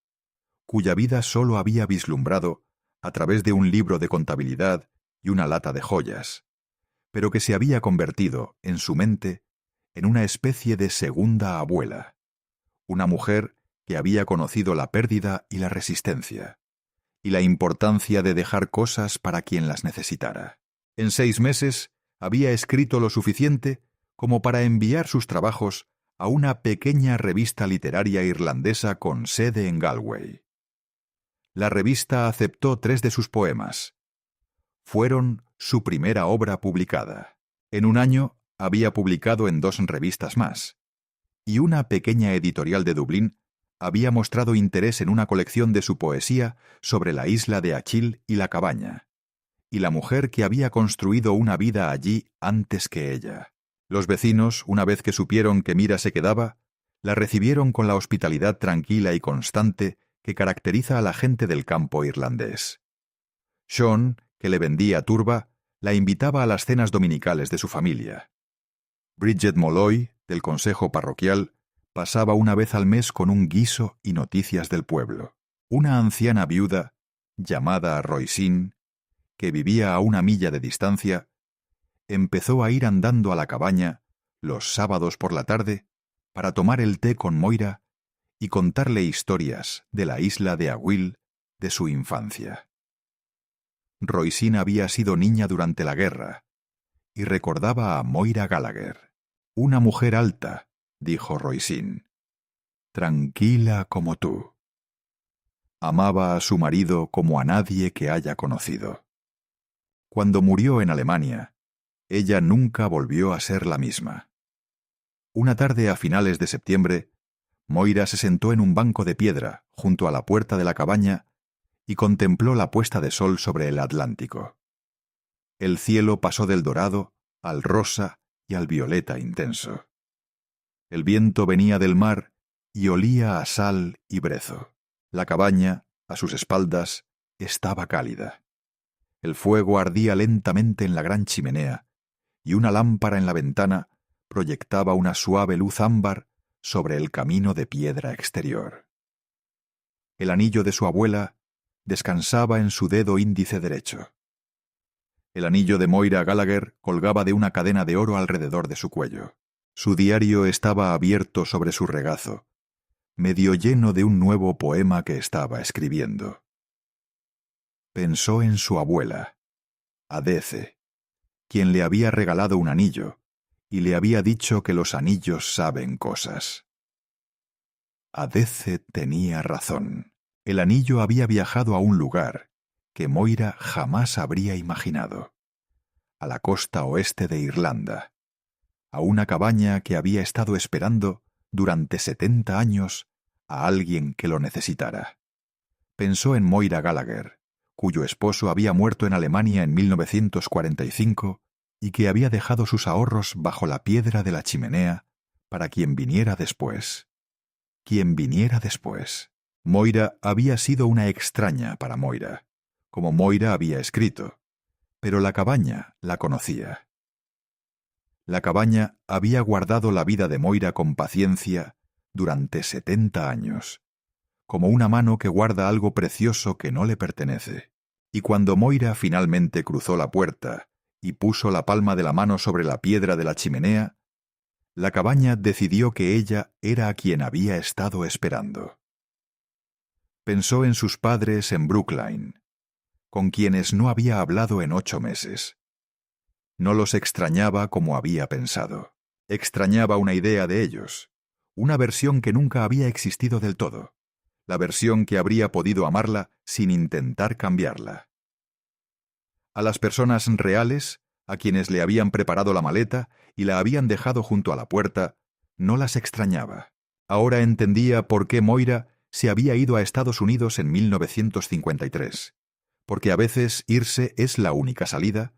Speaker 1: cuya vida sólo había vislumbrado a través de un libro de contabilidad y una lata de joyas, pero que se había convertido, en su mente, en una especie de segunda abuela, una mujer que había conocido la pérdida y la resistencia, y la importancia de dejar cosas para quien las necesitara. En 6 meses había escrito lo suficiente como para enviar sus trabajos a una pequeña revista literaria irlandesa con sede en Galway. La revista aceptó 3 de sus poemas. Fueron su primera obra publicada. En un año había publicado en 2 revistas más, y una pequeña editorial de Dublín había mostrado interés en una colección de su poesía sobre la isla de Achil y la cabaña, y la mujer que había construido una vida allí antes que ella. Los vecinos, una vez que supieron que Mira se quedaba, la recibieron con la hospitalidad tranquila y constante que caracteriza a la gente del campo irlandés. Sean, que le vendía turba, la invitaba a las cenas dominicales de su familia. Bridget Molloy, del consejo parroquial, pasaba una vez al mes con un guiso y noticias del pueblo. Una anciana viuda, llamada Roisin, que vivía a 1 milla de distancia, empezó a ir andando a la cabaña los sábados por la tarde para tomar el té con Moira y contarle historias de la isla de Agüil de su infancia. Roisin había sido niña durante la guerra y recordaba a Moira Gallagher. «Una mujer alta», dijo Roisin, «tranquila como tú». Amaba a su marido como a nadie que haya conocido. Cuando murió en Alemania, ella nunca volvió a ser la misma. Una tarde a finales de septiembre, Moira se sentó en un banco de piedra junto a la puerta de la cabaña y contempló la puesta de sol sobre el Atlántico. El cielo pasó del dorado al rosa y al violeta intenso. El viento venía del mar y olía a sal y brezo. La cabaña, a sus espaldas, estaba cálida. El fuego ardía lentamente en la gran chimenea, y una lámpara en la ventana proyectaba una suave luz ámbar sobre el camino de piedra exterior. El anillo de su abuela descansaba en su dedo índice derecho. El anillo de Moira Gallagher colgaba de una cadena de oro alrededor de su cuello. Su diario estaba abierto sobre su regazo, medio lleno de un nuevo poema que estaba escribiendo. Pensó en su abuela, Adece, quien le había regalado un anillo y le había dicho que los anillos saben cosas. Adece tenía razón. El anillo había viajado a un lugar que Moira jamás habría imaginado, a la costa oeste de Irlanda, a una cabaña que había estado esperando durante 70 años a alguien que lo necesitara. Pensó en Moira Gallagher, cuyo esposo había muerto en Alemania en 1945 y que había dejado sus ahorros bajo la piedra de la chimenea para quien viniera después. Quien viniera después. Moira había sido una extraña para Moira, como Moira había escrito, pero la cabaña la conocía. La cabaña había guardado la vida de Moira con paciencia durante 70 años, como una mano que guarda algo precioso que no le pertenece. Y cuando Moira finalmente cruzó la puerta y puso la palma de la mano sobre la piedra de la chimenea, la cabaña decidió que ella era a quien había estado esperando. Pensó en sus padres en Brookline, con quienes no había hablado en 8 meses. No los extrañaba como había pensado. Extrañaba una idea de ellos, una versión que nunca había existido del todo, la versión que habría podido amarla sin intentar cambiarla. A las personas reales, a quienes le habían preparado la maleta y la habían dejado junto a la puerta, no las extrañaba. Ahora entendía por qué Moira se había ido a Estados Unidos en 1953, porque a veces irse es la única salida,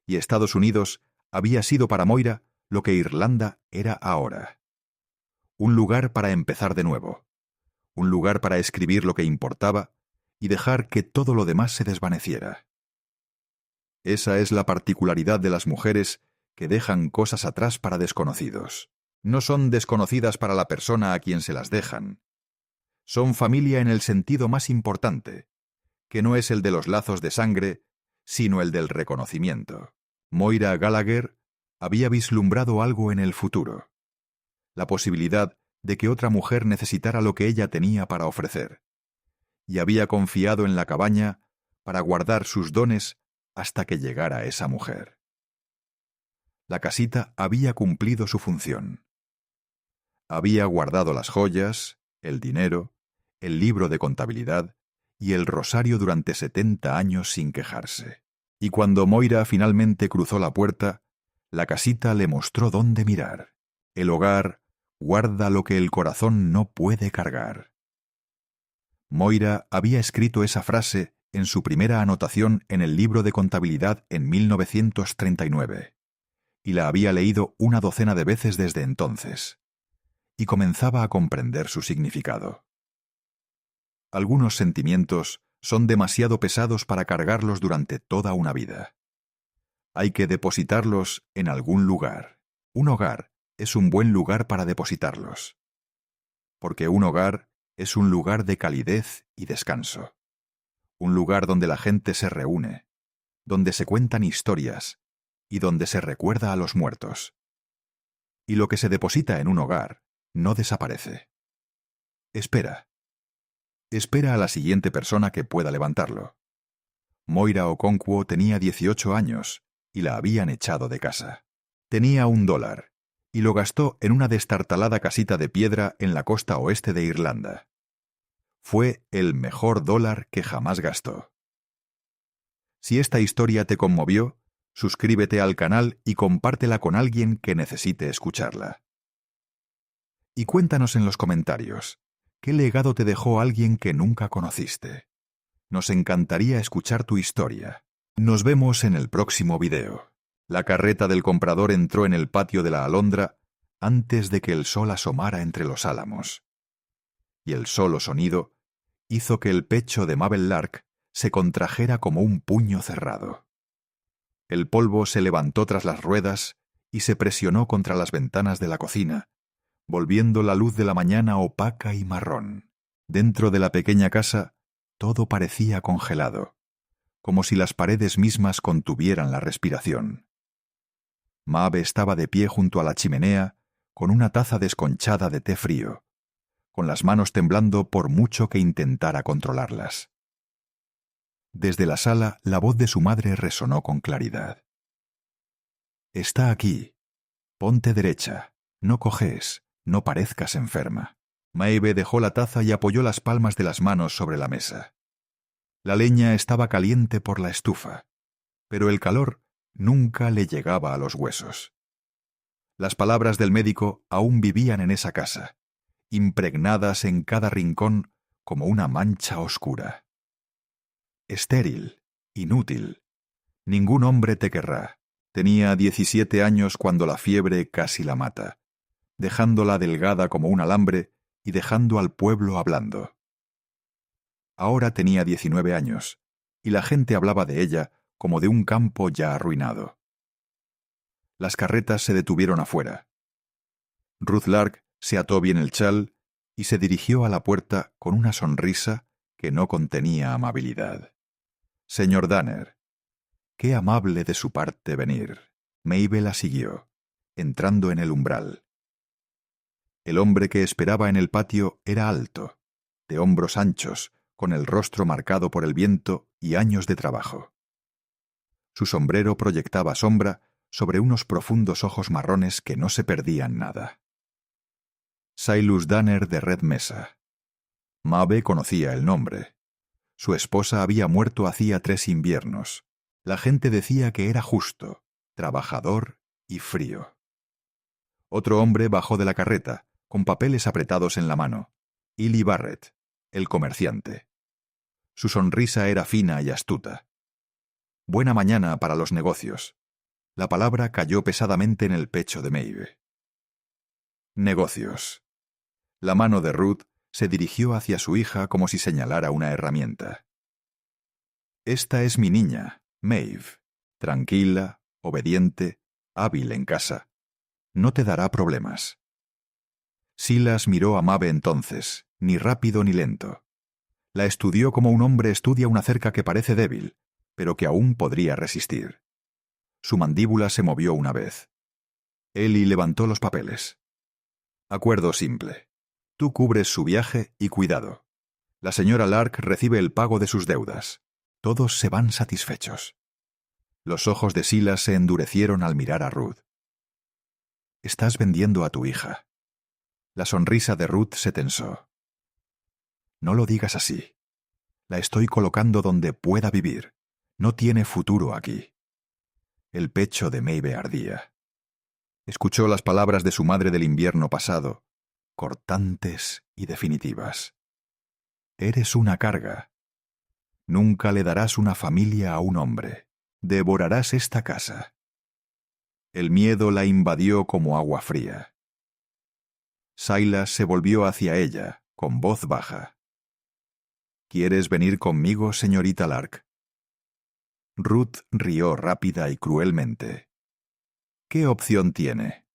Speaker 1: y Estados Unidos había sido para Moira lo que Irlanda era ahora. Un lugar para empezar de nuevo, un lugar para escribir lo que importaba y dejar que todo lo demás se desvaneciera. Esa es la particularidad de las mujeres que dejan cosas atrás para desconocidos. No son desconocidas para la persona a quien se las dejan. Son familia en el sentido más importante, que no es el de los lazos de sangre, sino el del reconocimiento. Moira Gallagher había vislumbrado algo en el futuro, la posibilidad de que otra mujer necesitara lo que ella tenía para ofrecer, y había confiado en la cabaña para guardar sus dones hasta que llegara esa mujer. La casita había cumplido su función. Había guardado las joyas, el dinero, el libro de contabilidad y el rosario durante 70 años sin quejarse. Y cuando Moira finalmente cruzó la puerta, la casita le mostró dónde mirar. El hogar guarda lo que el corazón no puede cargar. Moira había escrito esa frase en su primera anotación en el libro de contabilidad en 1939, y la había leído una docena de veces desde entonces, y comenzaba a comprender su significado. Algunos sentimientos son demasiado pesados para cargarlos durante toda una vida. Hay que depositarlos en algún lugar. Un hogar es un buen lugar para depositarlos, porque un hogar es un lugar de calidez y descanso. Un lugar donde la gente se reúne, donde se cuentan historias y donde se recuerda a los muertos. Y lo que se deposita en un hogar no desaparece. Espera. Espera a la siguiente persona que pueda levantarlo. Moira Okonkwo tenía 18 años y la habían echado de casa. Tenía $1 y lo gastó en una destartalada casita de piedra en la costa oeste de Irlanda. Fue el mejor $1 que jamás gastó. Si esta historia te conmovió, suscríbete al canal y compártela con alguien que necesite escucharla. Y cuéntanos en los comentarios, ¿qué legado te dejó alguien que nunca conociste? Nos encantaría escuchar tu historia. Nos vemos en el próximo video. La carreta del comprador entró en el patio de la alondra antes de que el sol asomara entre los álamos. Y el solo sonido hizo que el pecho de Mabel Lark se contrajera como un puño cerrado. El polvo se levantó tras las ruedas y se presionó contra las ventanas de la cocina, volviendo la luz de la mañana opaca y marrón. Dentro de la pequeña casa, todo parecía congelado, como si las paredes mismas contuvieran la respiración. Mabe estaba de pie junto a la chimenea, con una taza desconchada de té frío, con las manos temblando por mucho que intentara controlarlas. Desde la sala, la voz de su madre resonó con claridad. «Está aquí. Ponte derecha. No cojees. No parezcas enferma». Maeve dejó la taza y apoyó las palmas de las manos sobre la mesa. La leña estaba caliente por la estufa, pero el calor nunca le llegaba a los huesos. Las palabras del médico aún vivían en esa casa, impregnadas en cada rincón como una mancha oscura. estéril, inútil. Ningún hombre te querrá. Tenía 17 años cuando la fiebre casi la mata, dejándola delgada como un alambre y dejando al pueblo hablando. Ahora tenía 19 años, y la gente hablaba de ella como de un campo ya arruinado. Las carretas se detuvieron afuera. Ruth Lark se ató bien el chal y se dirigió a la puerta con una sonrisa que no contenía amabilidad. «Señor Danner, qué amable de su parte venir». Mabel la siguió, entrando en el umbral. El hombre que esperaba en el patio era alto, de hombros anchos, con el rostro marcado por el viento y años de trabajo. Su sombrero proyectaba sombra sobre unos profundos ojos marrones que no se perdían nada. Silas Danner de Red Mesa. Mabe conocía el nombre. Su esposa había muerto hacía 3 inviernos. La gente decía que era justo, trabajador y frío. Otro hombre bajó de la carreta, con papeles apretados en la mano. Ely Barrett, el comerciante. Su sonrisa era fina y astuta. Buena mañana para los negocios. La palabra cayó pesadamente en el pecho de Maeve. Negocios. La mano de Ruth se dirigió hacia su hija como si señalara una herramienta. Esta es mi niña, Maeve, tranquila, obediente, hábil en casa. No te dará problemas. Silas miró a Mabe entonces, ni rápido ni lento. La estudió como un hombre estudia una cerca que parece débil, pero que aún podría resistir. Su mandíbula se movió una vez. Eli levantó los papeles. Acuerdo simple. Tú cubres su viaje y cuidado. La señora Lark recibe el pago de sus deudas. Todos se van satisfechos. Los ojos de Silas se endurecieron al mirar a Ruth. Estás vendiendo a tu hija. La sonrisa de Ruth se tensó. No lo digas así. La estoy colocando donde pueda vivir. No tiene futuro aquí. El pecho de Maeve ardía. Escuchó las palabras de su madre del invierno pasado, cortantes y definitivas. Eres una carga. Nunca le darás una familia a un hombre. Devorarás esta casa. El miedo la invadió como agua fría. Silas se volvió hacia ella, con voz baja. ¿Quieres venir conmigo, señorita Lark? Ruth rió rápida y cruelmente. ¿Qué opción tiene?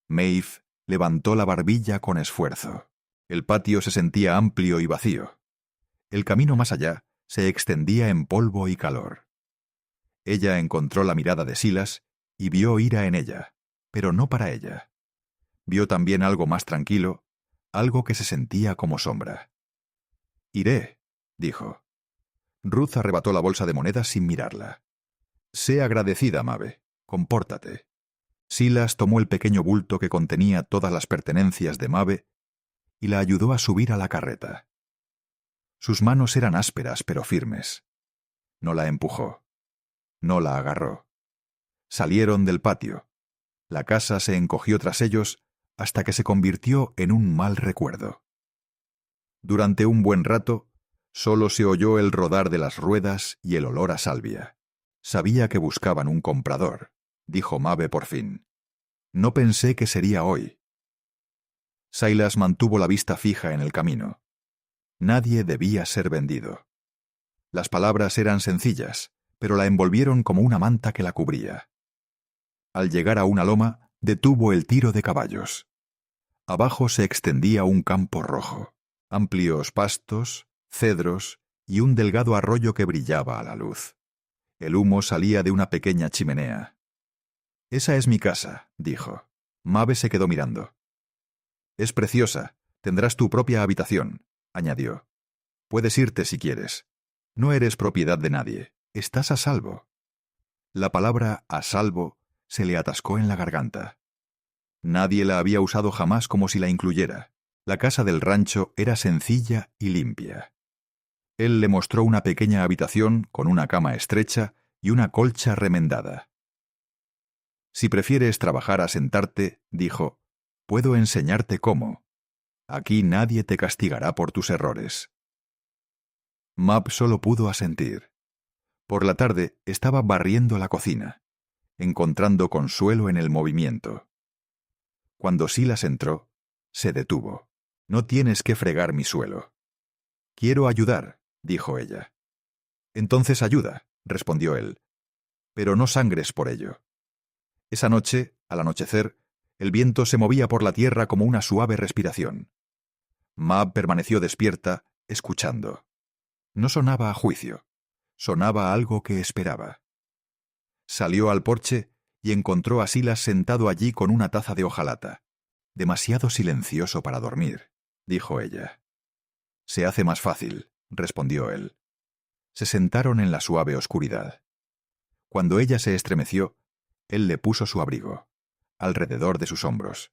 Speaker 1: Maeve levantó la barbilla con esfuerzo. El patio se sentía amplio y vacío. El camino más allá se extendía en polvo y calor. Ella encontró la mirada de Silas y vio ira en ella, pero no para ella. Vio también algo más tranquilo, algo que se sentía como sombra. «Iré», dijo. Ruth arrebató la bolsa de monedas sin mirarla. «Sé agradecida, Mabe. Compórtate». Silas tomó el pequeño bulto que contenía todas las pertenencias de Mabe y la ayudó a subir a la carreta. Sus manos eran ásperas pero firmes. No la empujó. No la agarró. Salieron del patio. La casa se encogió tras ellos hasta que se convirtió en un mal recuerdo. Durante un buen rato, solo se oyó el rodar de las ruedas y el olor a salvia. Sabía que buscaban un comprador, dijo Mabe por fin. No pensé que sería hoy. Silas mantuvo la vista fija en el camino. Nadie debía ser vendido. Las palabras eran sencillas, pero la envolvieron como una manta que la cubría. Al llegar a una loma, detuvo el tiro de caballos. Abajo se extendía un campo rojo, amplios pastos, cedros y un delgado arroyo que brillaba a la luz. El humo salía de una pequeña chimenea. «Esa es mi casa», dijo. Mabe se quedó mirando. «Es preciosa. Tendrás tu propia habitación», añadió. «Puedes irte si quieres. No eres propiedad de nadie. Estás a salvo». La palabra «a salvo» se le atascó en la garganta. Nadie la había usado jamás como si la incluyera. La casa del rancho era sencilla y limpia. Él le mostró una pequeña habitación con una cama estrecha y una colcha remendada. «Si prefieres trabajar a sentarte», dijo, «puedo enseñarte cómo. Aquí nadie te castigará por tus errores». Mab solo pudo asentir. Por la tarde estaba barriendo la cocina, encontrando consuelo en el movimiento. Cuando Silas entró, se detuvo. «No tienes que fregar mi suelo». «Quiero ayudar», dijo ella. «Entonces ayuda», respondió él. «Pero no sangres por ello». Esa noche, al anochecer, el viento se movía por la tierra como una suave respiración. Mab permaneció despierta, escuchando. No sonaba a juicio, sonaba algo que esperaba. Salió al porche y encontró a Silas sentado allí con una taza de hojalata. «Demasiado silencioso para dormir», dijo ella. «Se hace más fácil», respondió él. Se sentaron en la suave oscuridad. Cuando ella se estremeció, él le puso su abrigo, alrededor de sus hombros.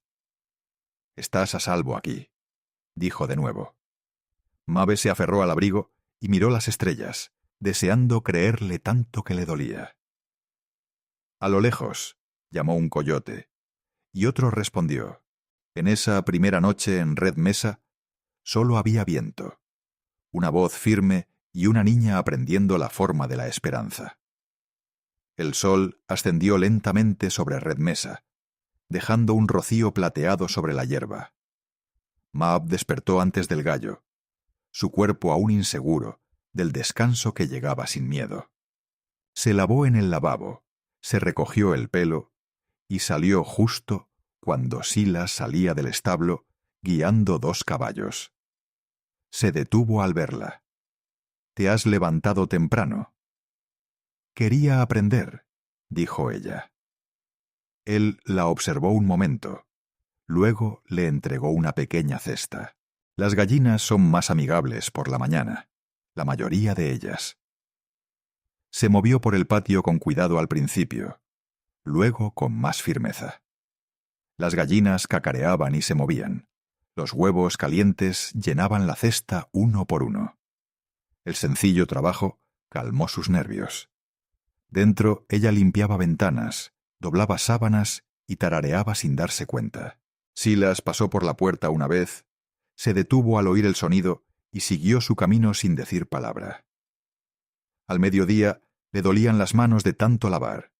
Speaker 1: «Estás a salvo aquí», dijo de nuevo. Mabe se aferró al abrigo y miró las estrellas, deseando creerle tanto que le dolía. «A lo lejos», llamó un coyote, y otro respondió. En esa primera noche en Red Mesa, solo había viento, una voz firme y una niña aprendiendo la forma de la esperanza. El sol ascendió lentamente sobre Red Mesa, dejando un rocío plateado sobre la hierba. Mab despertó antes del gallo, su cuerpo aún inseguro del descanso que llegaba sin miedo. Se lavó en el lavabo, se recogió el pelo y salió justo cuando Silas salía del establo guiando 2 caballos. Se detuvo al verla. «¿Te has levantado temprano?» «Quería aprender», dijo ella. Él la observó un momento. Luego le entregó una pequeña cesta. Las gallinas son más amigables por la mañana, la mayoría de ellas. Se movió por el patio con cuidado al principio, luego con más firmeza. Las gallinas cacareaban y se movían. Los huevos calientes llenaban la cesta uno por uno. El sencillo trabajo calmó sus nervios. Dentro ella limpiaba ventanas, doblaba sábanas y tarareaba sin darse cuenta. Silas pasó por la puerta una vez, se detuvo al oír el sonido y siguió su camino sin decir palabra. Al mediodía le dolían las manos de tanto lavar.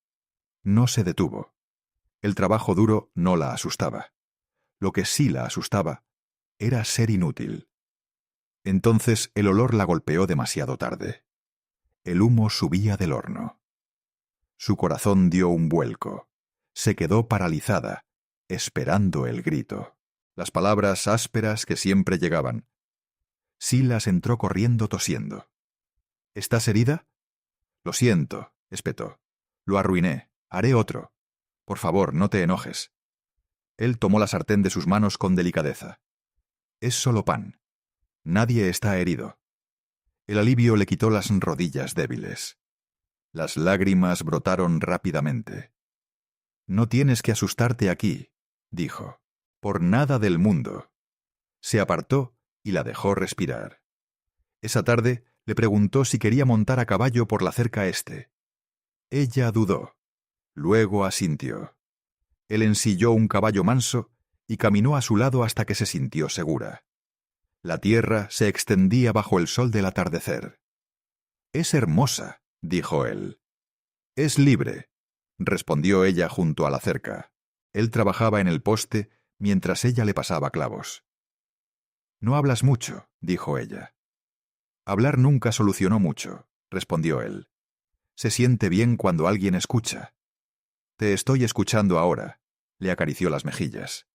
Speaker 1: No se detuvo. El trabajo duro no la asustaba. Lo que sí la asustaba era ser inútil. Entonces el olor la golpeó demasiado tarde. El humo subía del horno. Su corazón dio un vuelco. Se quedó paralizada, esperando el grito. Las palabras ásperas que siempre llegaban. Silas entró corriendo tosiendo. «¿Estás herida?» «Lo siento», espetó. «Lo arruiné. Haré otro. Por favor, no te enojes». Él tomó la sartén de sus manos con delicadeza. «Es solo pan. Nadie está herido». El alivio le quitó las rodillas débiles. Las lágrimas brotaron rápidamente. «No tienes que asustarte aquí», dijo. «Por nada del mundo». Se apartó y la dejó respirar. Esa tarde le preguntó si quería montar a caballo por la cerca este. Ella dudó. Luego asintió. Él ensilló un caballo manso y caminó a su lado hasta que se sintió segura. La tierra se extendía bajo el sol del atardecer. «Es hermosa», dijo él. «Es libre», respondió ella junto a la cerca. Él trabajaba en el poste mientras ella le pasaba clavos. «No hablas mucho», dijo ella. «Hablar nunca solucionó mucho», respondió él. «Se siente bien cuando alguien escucha». «Te estoy escuchando ahora», le acarició las mejillas.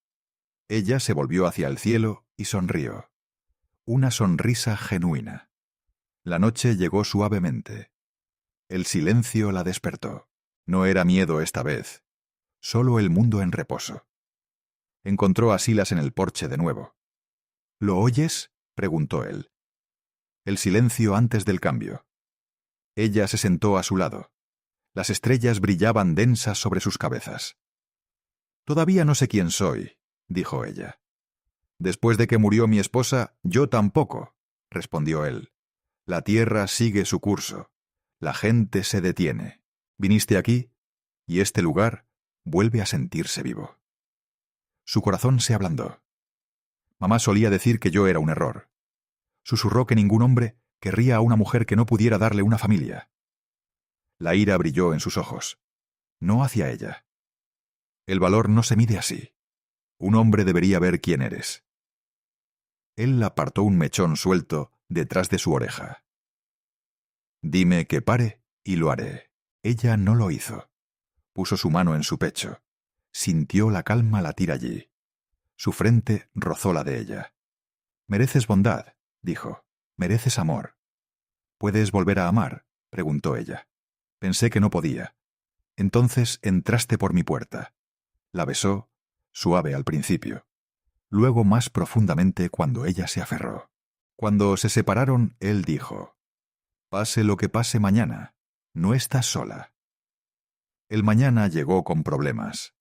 Speaker 1: Ella se volvió hacia el cielo y sonrió. Una sonrisa genuina. La noche llegó suavemente. El silencio la despertó. No era miedo esta vez, solo el mundo en reposo. Encontró a Silas en el porche de nuevo. «¿Lo oyes?», preguntó él. El silencio antes del cambio. Ella se sentó a su lado. Las estrellas brillaban densas sobre sus cabezas. «Todavía no sé quién soy», dijo ella. «Después de que murió mi esposa, yo tampoco», respondió él. «La tierra sigue su curso. La gente se detiene. Viniste aquí, y este lugar vuelve a sentirse vivo». Su corazón se ablandó. Mamá solía decir que yo era un error. Susurró que ningún hombre Querría a una mujer que no pudiera darle una familia. La ira brilló en sus ojos. No hacia ella. El valor no se mide así. Un hombre debería ver quién eres. Él apartó un mechón suelto detrás de su oreja. Dime que pare y lo haré. Ella no lo hizo. Puso su mano en su pecho. Sintió la calma latir allí. Su frente rozó la de ella. Mereces bondad, dijo. Mereces amor. ¿Puedes volver a amar?, preguntó ella. Pensé que no podía. Entonces entraste por mi puerta. La besó, suave al principio. Luego más profundamente cuando ella se aferró. Cuando se separaron, él dijo: pase lo que pase mañana, no estás sola. El mañana llegó con problemas.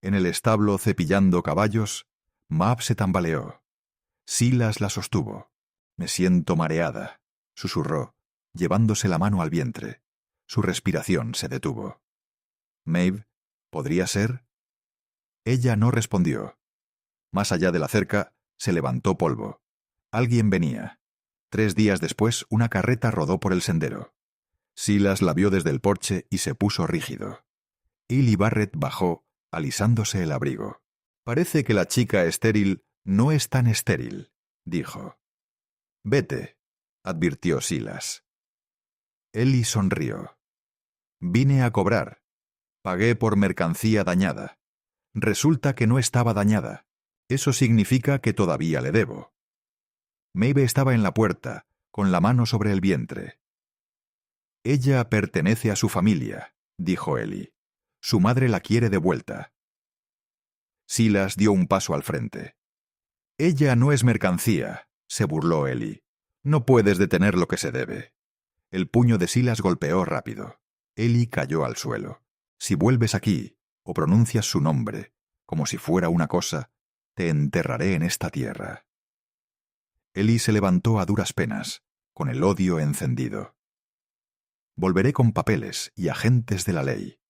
Speaker 1: En el establo cepillando caballos, Mav se tambaleó. Silas la sostuvo. Me siento mareada, susurró, llevándose la mano al vientre. Su respiración se detuvo. Maeve, ¿podría ser? Ella no respondió. Más allá de la cerca, se levantó polvo. Alguien venía. 3 días después, una carreta rodó por el sendero. Silas la vio desde el porche y se puso rígido. Ely Barrett bajó, alisándose el abrigo. Parece que la chica estéril no es tan estéril, dijo. Vete, advirtió Silas. Ely sonrió. Vine a cobrar. Pagué por mercancía dañada. Resulta que no estaba dañada. Eso significa que todavía le debo. Maeve estaba en la puerta, con la mano sobre el vientre. Ella pertenece a su familia, dijo Ely. Su madre la quiere de vuelta. Silas dio un paso al frente. Ella no es mercancía, se burló Ely. No puedes detener lo que se debe. El puño de Silas golpeó rápido. Ely cayó al suelo. Si vuelves aquí, o pronuncias su nombre, como si fuera una cosa, te enterraré en esta tierra. Ely se levantó a duras penas, con el odio encendido. Volveré con papeles y agentes de la ley.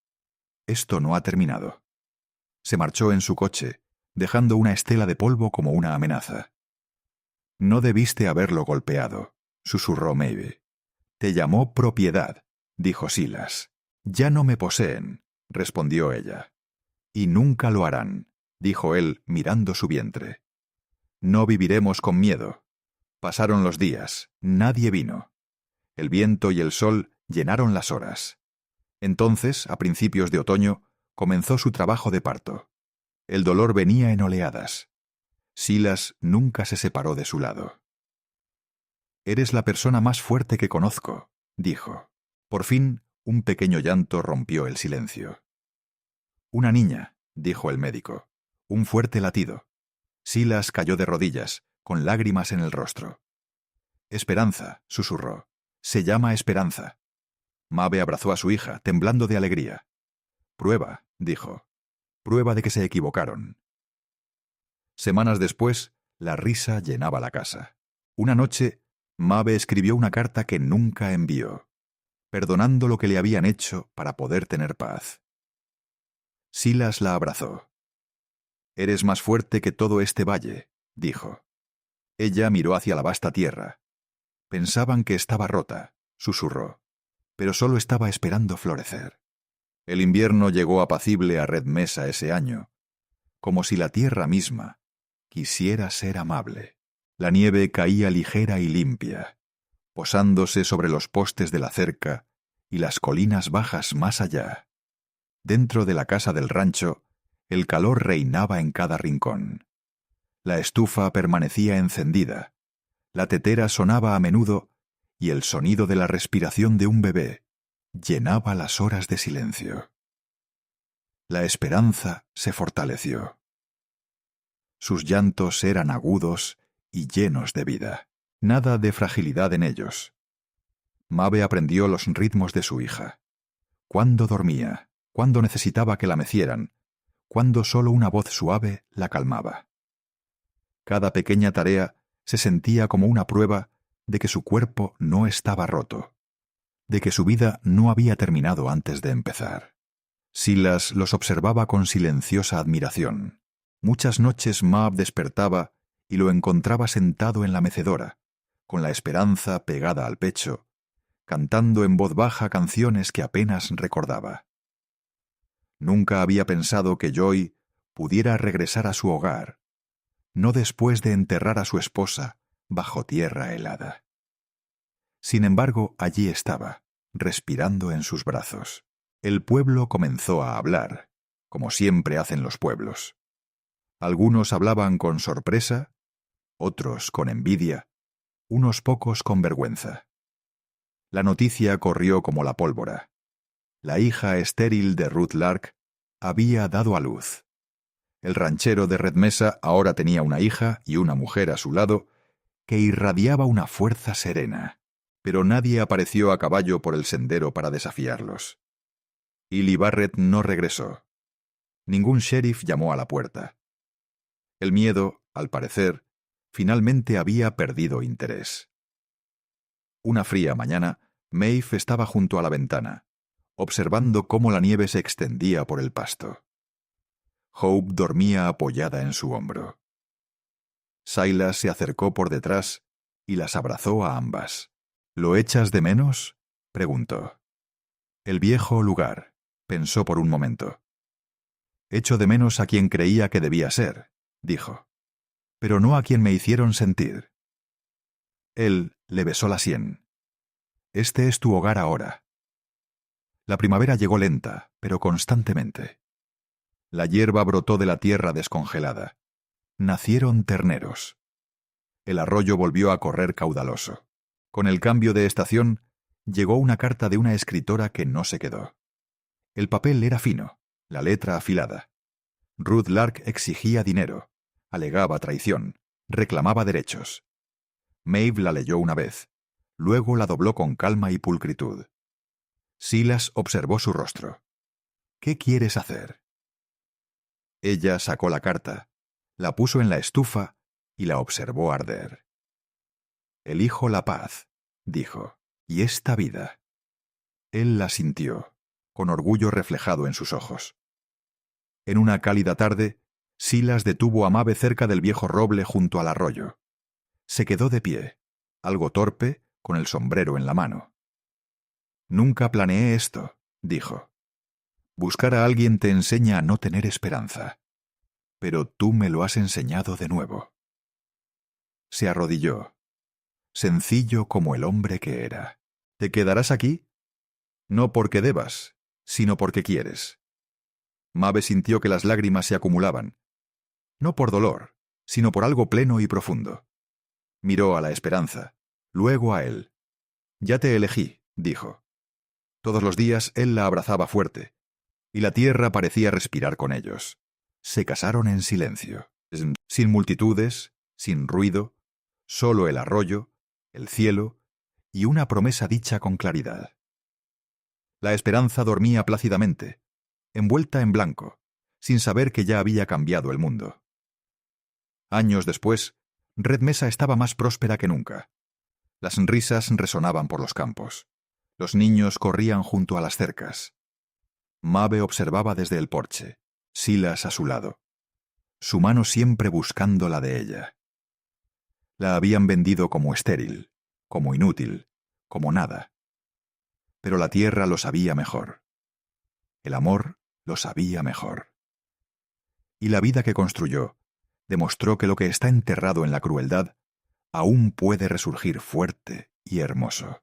Speaker 1: Esto no ha terminado. Se marchó en su coche, dejando una estela de polvo como una amenaza. No debiste haberlo golpeado, susurró Maeve. Te llamó propiedad, dijo Silas. Ya no me poseen, respondió ella. Y nunca lo harán, dijo él mirando su vientre. No viviremos con miedo. Pasaron los días, nadie vino. El viento y el sol llenaron las horas. Entonces, a principios de otoño, comenzó su trabajo de parto. El dolor venía en oleadas. Silas nunca se separó de su lado. Eres la persona más fuerte que conozco, dijo. Por fin, un pequeño llanto rompió el silencio. Una niña, dijo el médico. Un fuerte latido. Silas cayó de rodillas, con lágrimas en el rostro. Esperanza, susurró. Se llama Esperanza. Maeve abrazó a su hija, temblando de alegría. Prueba, dijo. Prueba de que se equivocaron. Semanas después, la risa llenaba la casa. Una noche, Maeve escribió una carta que nunca envió, perdonando lo que le habían hecho para poder tener paz. Silas la abrazó. Eres más fuerte que todo este valle, dijo. Ella miró hacia la vasta tierra. Pensaban que estaba rota, susurró, pero solo estaba esperando florecer. El invierno llegó apacible a Red Mesa ese año, como si la tierra misma quisiera ser amable. La nieve caía ligera y limpia, posándose sobre los postes de la cerca y las colinas bajas más allá. Dentro de la casa del rancho, el calor reinaba en cada rincón. La estufa permanecía encendida, la tetera sonaba a menudo y el sonido de la respiración de un bebé llenaba las horas de silencio. La esperanza se fortaleció. Sus llantos eran agudos y llenos de vida. Nada de fragilidad en ellos. Maeve aprendió los ritmos de su hija. Cuándo dormía, cuándo necesitaba que la mecieran, cuándo solo una voz suave la calmaba. Cada pequeña tarea se sentía como una prueba de que su cuerpo no estaba roto, de que su vida no había terminado antes de empezar. Silas los observaba con silenciosa admiración. Muchas noches Maeve despertaba y lo encontraba sentado en la mecedora, con la esperanza pegada al pecho, cantando en voz baja canciones que apenas recordaba. Nunca había pensado que Joy pudiera regresar a su hogar, no después de enterrar a su esposa bajo tierra helada. Sin embargo, allí estaba, respirando en sus brazos. El pueblo comenzó a hablar, como siempre hacen los pueblos. Algunos hablaban con sorpresa, otros con envidia, unos pocos con vergüenza. La noticia corrió como la pólvora. La hija estéril de Ruth Lark había dado a luz. El ranchero de Red Mesa ahora tenía una hija y una mujer a su lado que irradiaba una fuerza serena, pero nadie apareció a caballo por el sendero para desafiarlos. Ely Barrett no regresó. Ningún sheriff llamó a la puerta. El miedo, al parecer, finalmente había perdido interés. Una fría mañana, Maeve estaba junto a la ventana, observando cómo la nieve se extendía por el pasto. Hope dormía apoyada en su hombro. Silas se acercó por detrás y las abrazó a ambas. ¿Lo echas de menos?, preguntó. El viejo lugar, pensó por un momento. Echo de menos a quien creía que debía ser, dijo, pero no a quien me hicieron sentir. Él le besó la sien. Este es tu hogar ahora. La primavera llegó lenta, pero constantemente. La hierba brotó de la tierra descongelada. Nacieron terneros. El arroyo volvió a correr caudaloso. Con el cambio de estación, llegó una carta de una escritora que no se quedó. El papel era fino, la letra afilada. Ruth Lark exigía dinero, alegaba traición, reclamaba derechos. Maeve la leyó una vez, luego la dobló con calma y pulcritud. Silas observó su rostro. ¿Qué quieres hacer? Ella sacó la carta, la puso en la estufa y la observó arder. Elijo la paz, dijo, y esta vida. Él la sintió, con orgullo reflejado en sus ojos. En una cálida tarde, Silas detuvo a Maeve cerca del viejo roble junto al arroyo. Se quedó de pie, algo torpe, con el sombrero en la mano. Nunca planeé esto, dijo. Buscar a alguien te enseña a no tener esperanza. Pero tú me lo has enseñado de nuevo. Se arrodilló, sencillo como el hombre que era. ¿Te quedarás aquí? No porque debas, sino porque quieres. Maeve sintió que las lágrimas se acumulaban. No por dolor, sino por algo pleno y profundo. Miró a la esperanza, luego a él. Ya te elegí, dijo. Todos los días él la abrazaba fuerte, y la tierra parecía respirar con ellos. Se casaron en silencio, sin multitudes, sin ruido, solo el arroyo, el cielo y una promesa dicha con claridad. La esperanza dormía plácidamente, envuelta en blanco, sin saber que ya había cambiado el mundo. Años después, Red Mesa estaba más próspera que nunca. Las risas resonaban por los campos. Los niños corrían junto a las cercas. Maeve observaba desde el porche, Silas a su lado, su mano siempre buscando la de ella. La habían vendido como estéril, como inútil, como nada. Pero la tierra lo sabía mejor. El amor lo sabía mejor. Y la vida que construyó demostró que lo que está enterrado en la crueldad aún puede resurgir fuerte y hermoso.